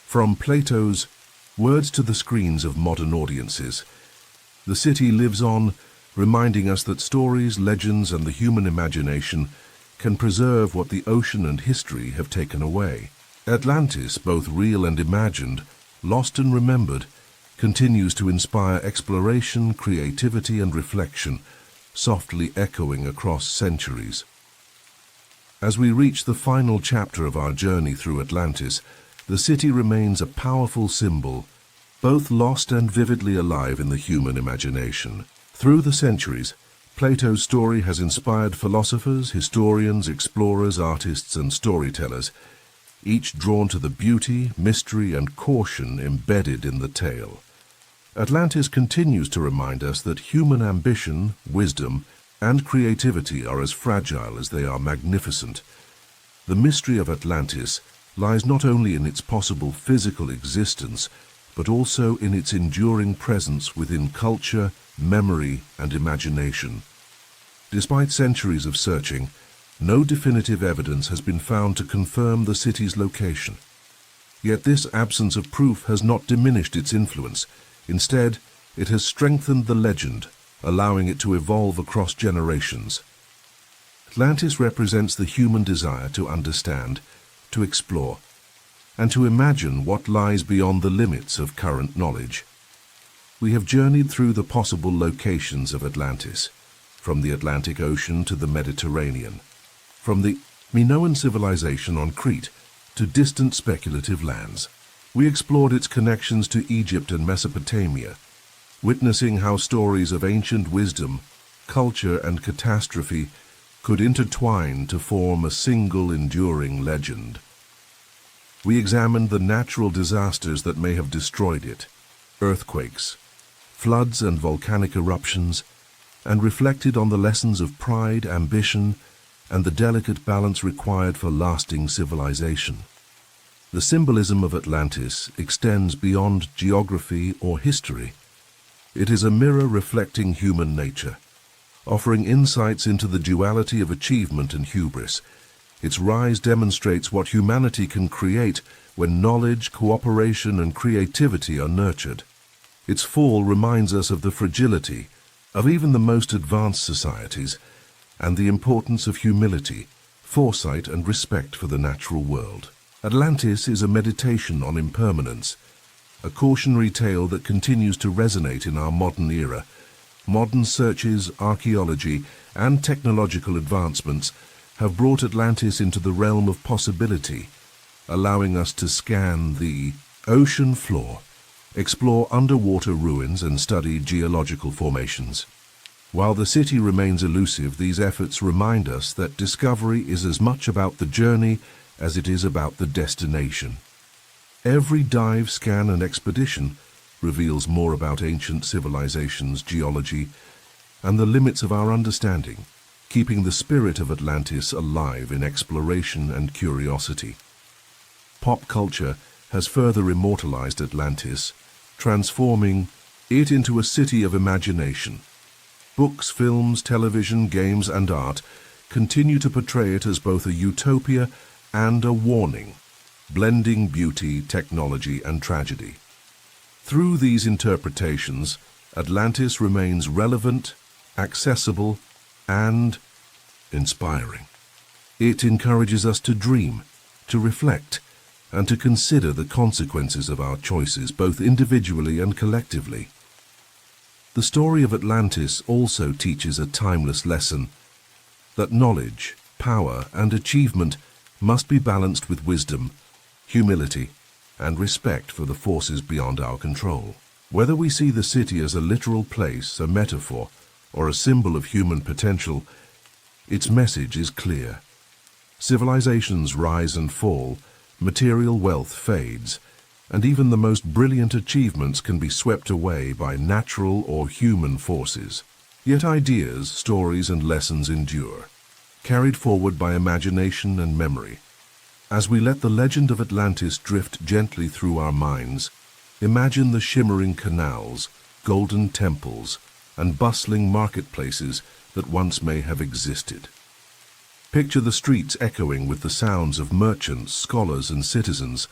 From Plato's words to the screens of modern audiences, the city lives on, reminding us that stories, legends, and the human imagination can preserve what the ocean and history have taken away. Atlantis, both real and imagined, lost and remembered, continues to inspire exploration, creativity, and reflection, softly echoing across centuries. As we reach the final chapter of our journey through Atlantis, the city remains a powerful symbol, both lost and vividly alive in the human imagination. Through the centuries, Plato's story has inspired philosophers, historians, explorers, artists, and storytellers, each drawn to the beauty, mystery, and caution embedded in the tale. Atlantis continues to remind us that human ambition, wisdom, and creativity are as fragile as they are magnificent. The mystery of Atlantis lies not only in its possible physical existence, but also in its enduring presence within culture, memory, and imagination. Despite centuries of searching, no definitive evidence has been found to confirm the city's location. Yet this absence of proof has not diminished its influence. Instead, it has strengthened the legend, allowing it to evolve across generations. Atlantis represents the human desire to understand, to explore, and to imagine what lies beyond the limits of current knowledge. We have journeyed through the possible locations of Atlantis, from the Atlantic Ocean to the Mediterranean, from the Minoan civilization on Crete to distant speculative lands. We explored its connections to Egypt and Mesopotamia, witnessing how stories of ancient wisdom, culture, and catastrophe could intertwine to form a single enduring legend. We examined the natural disasters that may have destroyed it, earthquakes, floods, and volcanic eruptions, and reflected on the lessons of pride, ambition, and the delicate balance required for lasting civilization. The symbolism of Atlantis extends beyond geography or history. It is a mirror reflecting human nature, offering insights into the duality of achievement and hubris. Its rise demonstrates what humanity can create when knowledge, cooperation, and creativity are nurtured. Its fall reminds us of the fragility of even the most advanced societies and the importance of humility, foresight, and respect for the natural world. Atlantis is a meditation on impermanence, a cautionary tale that continues to resonate in our modern era. Modern searches, archaeology, and technological advancements have brought Atlantis into the realm of possibility, allowing us to scan the ocean floor, explore underwater ruins, and study geological formations. While the city remains elusive, these efforts remind us that discovery is as much about the journey as it is about the destination. Every dive, scan, and expedition reveals more about ancient civilizations, geology, and the limits of our understanding, keeping the spirit of Atlantis alive in exploration and curiosity. Pop culture has further immortalized Atlantis, transforming it into a city of imagination. Books, films, television, games, and art continue to portray it as both a utopia and a warning, blending beauty, technology, and tragedy. Through these interpretations, Atlantis remains relevant, accessible, and inspiring. It encourages us to dream, to reflect, and to consider the consequences of our choices, both individually and collectively. The story of Atlantis also teaches a timeless lesson that knowledge, power, and achievement must be balanced with wisdom, humility, and respect for the forces beyond our control. Whether we see the city as a literal place, a metaphor, or a symbol of human potential, its message is clear. Civilizations rise and fall, material wealth fades, and even the most brilliant achievements can be swept away by natural or human forces. Yet ideas, stories, and lessons endure, carried forward by imagination and memory. As we let the legend of Atlantis drift gently through our minds, imagine the shimmering canals, golden temples, and bustling marketplaces that once may have existed. Picture the streets echoing with the sounds of merchants, scholars, and citizens,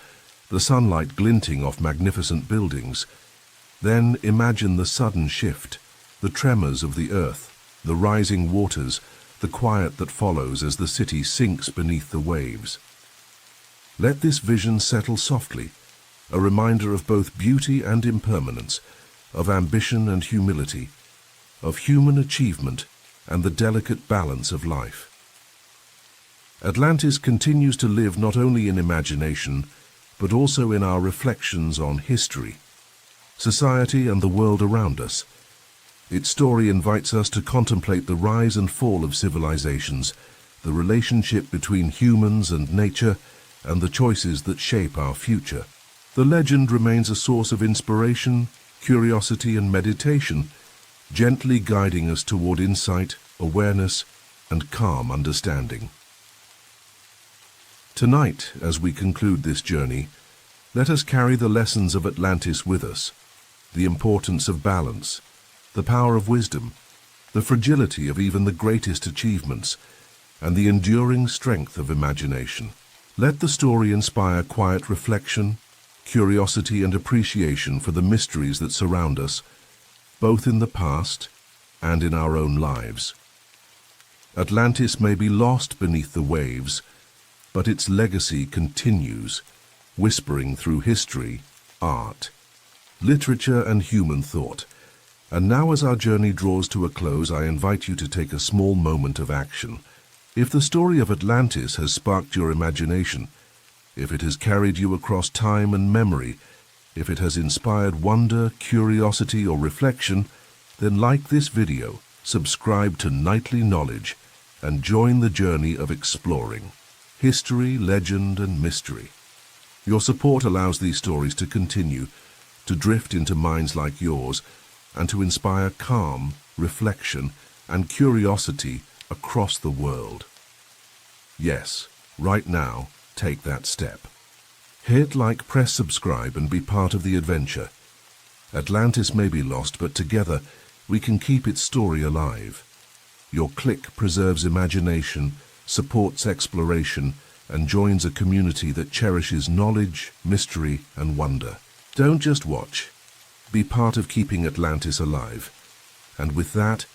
the sunlight glinting off magnificent buildings. Then imagine the sudden shift, the tremors of the earth, the rising waters, the quiet that follows as the city sinks beneath the waves. Let this vision settle softly, a reminder of both beauty and impermanence, of ambition and humility, of human achievement and the delicate balance of life. Atlantis continues to live not only in imagination, but also in our reflections on history, society, and the world around us. Its story invites us to contemplate the rise and fall of civilizations, the relationship between humans and nature, and the choices that shape our future. The legend remains a source of inspiration, curiosity, and meditation, gently guiding us toward insight, awareness, and calm understanding. Tonight, as we conclude this journey, let us carry the lessons of Atlantis with us, the importance of balance, the power of wisdom, the fragility of even the greatest achievements, and the enduring strength of imagination. Let the story inspire quiet reflection, curiosity, and appreciation for the mysteries that surround us, both in the past and in our own lives. Atlantis may be lost beneath the waves, but its legacy continues, whispering through history, art, literature, and human thought. And now, as our journey draws to a close, I invite you to take a small moment of action. If the story of Atlantis has sparked your imagination, if it has carried you across time and memory, if it has inspired wonder, curiosity, or reflection, then like this video, subscribe to Nightly Knowledge, and join the journey of exploring history, legend, and mystery. Your support allows these stories to continue, to drift into minds like yours, and to inspire calm, reflection, and curiosity across the world. Yes, right now, take that step. Hit like, press subscribe, and be part of the adventure. Atlantis may be lost, but together we can keep its story alive. Your click preserves imagination, supports exploration, and joins a community that cherishes knowledge, mystery, and wonder. Don't just watch. Be part of keeping Atlantis alive. And with that,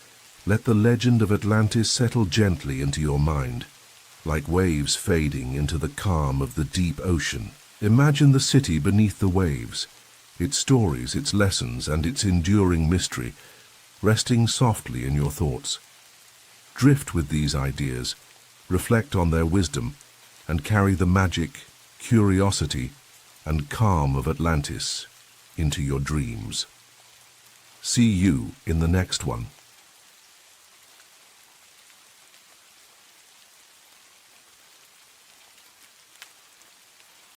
let the legend of Atlantis settle gently into your mind, like waves fading into the calm of the deep ocean. Imagine the city beneath the waves, its stories, its lessons, and its enduring mystery, resting softly in your thoughts. Drift with these ideas, reflect on their wisdom, and carry the magic, curiosity, and calm of Atlantis into your dreams. See you in the next one.